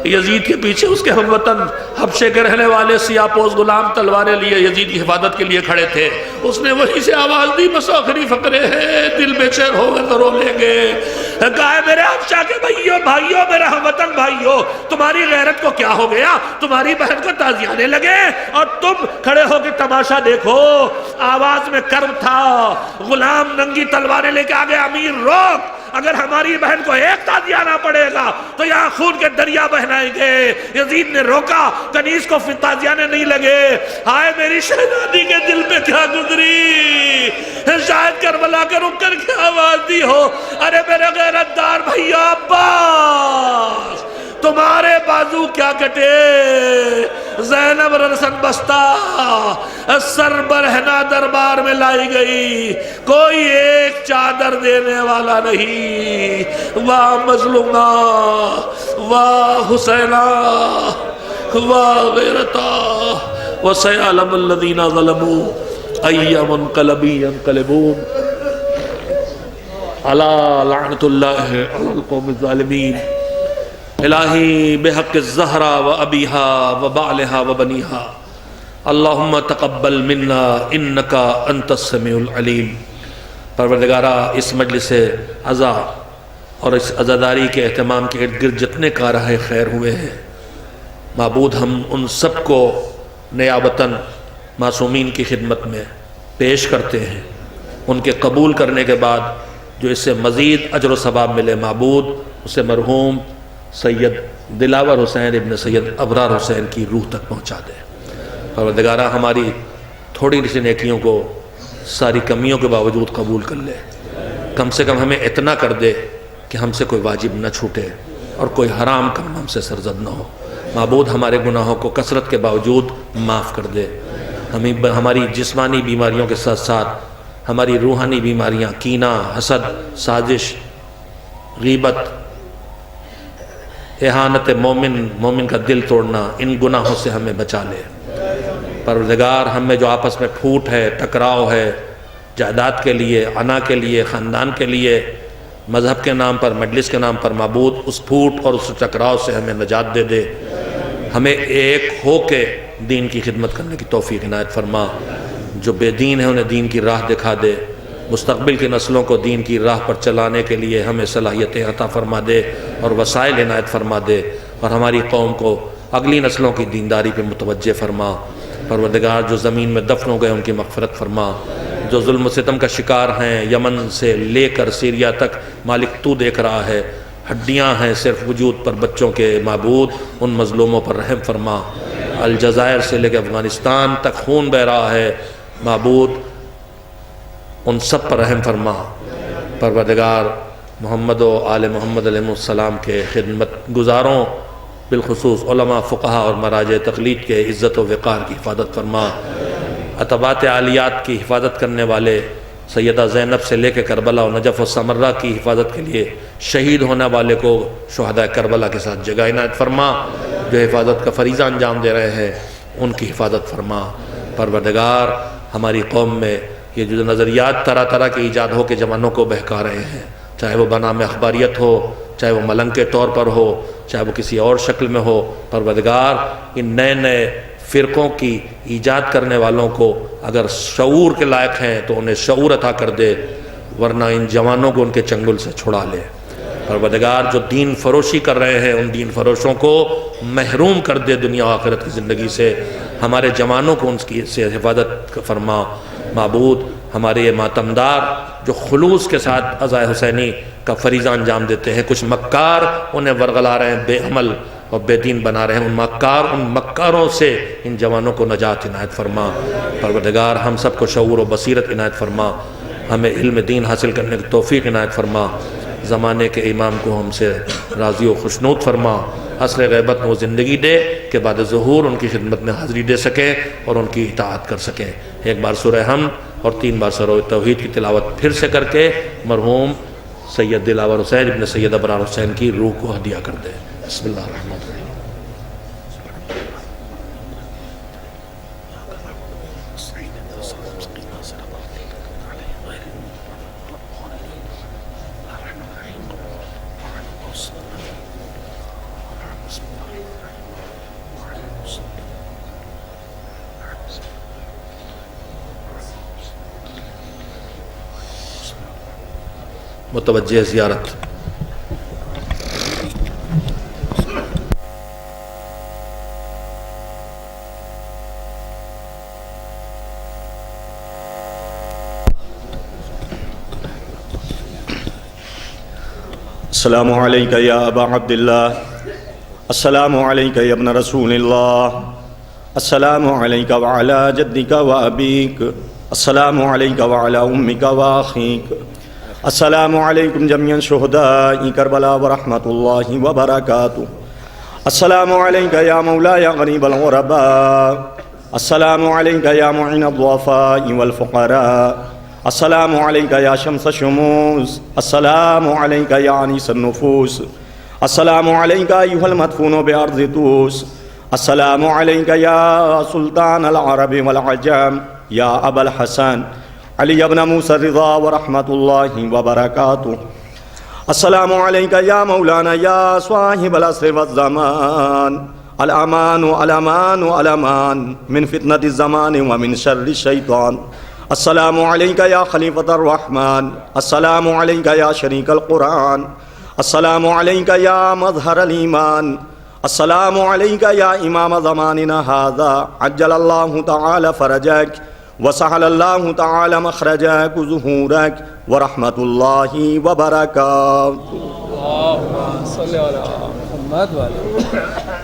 یزید کے پیچھے اس کے ہم وطن حبشے کے رہنے والے سیاہ پوش غلام تلواریں لیے یزید کی حفاظت کے لیے کھڑے تھے۔ اس نے وہیں سے آواز دی، بس آخری فقرے ہیں، دل بے چین ہو گئے تو رو لیں گے۔ کہا ہے میرے حبشہ کے بھائیوں، میرے ہم وطن بھائیوں، تمہاری غیرت کو کیا ہو گیا؟ تمہاری بہن کو تعزیانے لگے اور تم کھڑے ہو کے تماشا دیکھو۔ آواز میں کرب تھا، غلام ننگی تلواریں لے کے آگے، امیر روک، اگر ہماری بہن کو ایک تعزیانہ پڑے گا تو یہاں خون کے دریا بہنائیں گے۔ یزید نے روکا، کنیز کو تعزیانے نہیں لگے۔ ہائے میری شہزادی کے دل پہ کیا گزری، شاید کربلا کے رک کر کے آواز دی ہو، ارے میرے غیرت دار بھائیا عباس، تمہارے بازو کیا کٹے، زینب رسن بستہ سر برہنہ دربار میں لائی گئی، کوئی ایک چادر دینے والا نہیں۔ واہ مظلومہ، واہ حسینہ، واہ غیرتہ، وَسَيَعْلَمُ الَّذِينَ ظَلَمُوا أَيَّ مُنْقَلَبٍ يَنْقَلِبُونَ أَلَا لَعْنَةُ اللَّهِ عَلَى الْقَوْمِ الظَّالِمِينَ۔ الہی بحق الزہرا و ابیہا و بعلہا و بنیہا، اللہم تقبل منا انکا انت السمیع العلیم۔ پروردگارہ، اس مجلس عزا اور اس عزاداری کے اہتمام کے ارد گرد جتنے کارہ خیر ہوئے ہیں، معبود ہم ان سب کو نیابتاً معصومین کی خدمت میں پیش کرتے ہیں۔ ان کے قبول کرنے کے بعد جو اس سے مزید اجر و ثواب ملے، معبود اسے مرحوم سید دلاور حسین ابن سید ابرار حسین کی روح تک پہنچا دے۔ پروردگارہ، ہماری تھوڑی سی نیکیوں کو ساری کمیوں کے باوجود قبول کر لے، کم سے کم ہمیں اتنا کر دے کہ ہم سے کوئی واجب نہ چھوٹے اور کوئی حرام کام ہم سے سرزد نہ ہو۔ معبود ہمارے گناہوں کو کثرت کے باوجود معاف کر دے، ہماری جسمانی بیماریوں کے ساتھ ساتھ ہماری روحانی بیماریاں، کینہ، حسد، سازش، غیبت، اہانت مومن کا دل توڑنا، ان گناہوں سے ہمیں بچا لے۔ پروردگار، ہم میں جو آپس میں پھوٹ ہے، ٹکراؤ ہے، جائیداد کے لیے، انا کے لیے، خاندان کے لیے، مذہب کے نام پر، مجلس کے نام پر، معبود اس پھوٹ اور اس ٹکراؤ سے ہمیں نجات دے دے، ہمیں ایک ہو کے دین کی خدمت کرنے کی توفیق عنایت فرما۔ جو بے دین ہیں انہیں دین کی راہ دکھا دے، مستقبل کی نسلوں کو دین کی راہ پر چلانے کے لیے ہمیں صلاحیتیں عطا فرما دے اور وسائل عنایت فرما دے، اور ہماری قوم کو اگلی نسلوں کی دینداری پہ متوجہ فرما۔ پروردگار، جو زمین میں دفن ہو گئے ان کی مغفرت فرما، جو ظلم و ستم کا شکار ہیں، یمن سے لے کر سیریا تک مالک تو دیکھ رہا ہے، ہڈیاں ہیں صرف وجود پر بچوں کے، معبود ان مظلوموں پر رحم فرما۔ الجزائر سے لے کے افغانستان تک خون بہہ رہا ہے، معبود ان سب پر رحم فرما۔ پروردگار، محمد و آل محمد علیہ السلام کے خدمت گزاروں، بالخصوص علماء، فقہا اور مراجع تقلید کے عزت و وقار کی حفاظت فرما۔ عتبات عالیات کی حفاظت کرنے والے سیدہ زینب سے لے کے کربلا و نجف و سمرہ کی حفاظت کے لیے شہید ہونے والے کو شہداء کربلا کے ساتھ جگہ عنایت فرما۔ جو حفاظت کا فریضہ انجام دے رہے ہیں ان کی حفاظت فرما۔ پروردگار، ہماری قوم میں یہ جو نظریات طرح طرح کے ایجاد ہو کے جوانوں کو بہکا رہے ہیں، چاہے وہ بنام اخباریت ہو، چاہے وہ ملنگ کے طور پر ہو، چاہے وہ کسی اور شکل میں ہو، پروردگار ان نئے نئے فرقوں کی ایجاد کرنے والوں کو اگر شعور کے لائق ہیں تو انہیں شعور عطا کر دے، ورنہ ان جوانوں کو ان کے چنگل سے چھڑا لے۔ پروردگار، جو دین فروشی کر رہے ہیں ان دین فروشوں کو محروم کر دے دنیا و آخرت کی زندگی سے، ہمارے جوانوں کو ان کی سے حفاظت فرما۔ معبود، ہمارے یہ ماتمدار جو خلوص کے ساتھ عزائے حسینی کا فریضہ انجام دیتے ہیں، کچھ مکار انہیں ورغلا رہے ہیں، بے عمل اور بے دین بنا رہے ہیں، ان مکاروں سے ان جوانوں کو نجات عنایت فرما۔ پروردگار، ہم سب کو شعور و بصیرت عنایت فرما، ہمیں علم دین حاصل کرنے کی توفیق عنایت فرما۔ زمانے کے امام کو ہم سے راضی و خوشنود فرما، عصر غیبت میں وہ زندگی دے کہ بعد ظہور ان کی خدمت میں حاضری دے سکیں اور ان کی اطاعت کر سکیں۔ ایک بار سورہ حمد اور 3 بار سورہ توحید کی تلاوت پھر سے کر کے مرحوم سید دلاور حسین ابن سید ابرار حسین کی روح کو ہدیہ کر دیں۔ بسم اللہ الرحمن الرحیم۔ متوجہ زیارت. السلام علیک یا ابا عبداللہ، السلام علیک یا ابن رسول اللہ، السلام علیک وعلی جدک و ابیک، السلام علیک وعلی امک و اخیک، السلام علیکم جميعا شہداء کربلا ورحمۃ اللہ وبرکاتہ، السلام علیک یا مولاي غریب الغرباء، السلام علیک یا معین الضعفاء والفقراء، السلام علیک یا شمس الشموس، السلام علیک یا انیس النفوس، السلام علیک ایھا المدفون بارض طوس، السلام علیک یا سلطان العرب والعجم، یا ابا الحسن علی ابن موسیٰ الرضا ورحمۃ اللہ وبرکاتہ، السلام علیک یا مولانا یا صاحب العصر والزمان، الامان الامان الامان من فتنة الزمان ومن شر الشیطان، السلام علیک یا خلیفۃ الرحمن، السلام علیک یا شریک القرآن، السلام علیک یا مظہر الایمان، السلام علیک یا امام زماننا ھذا، عجل اللہ تعالی فرجک وسہل اللہ تعالی مخرجک وظہورک ورحمۃ اللہ وبرکاتہ. اللہم صلی علی محمد وعلی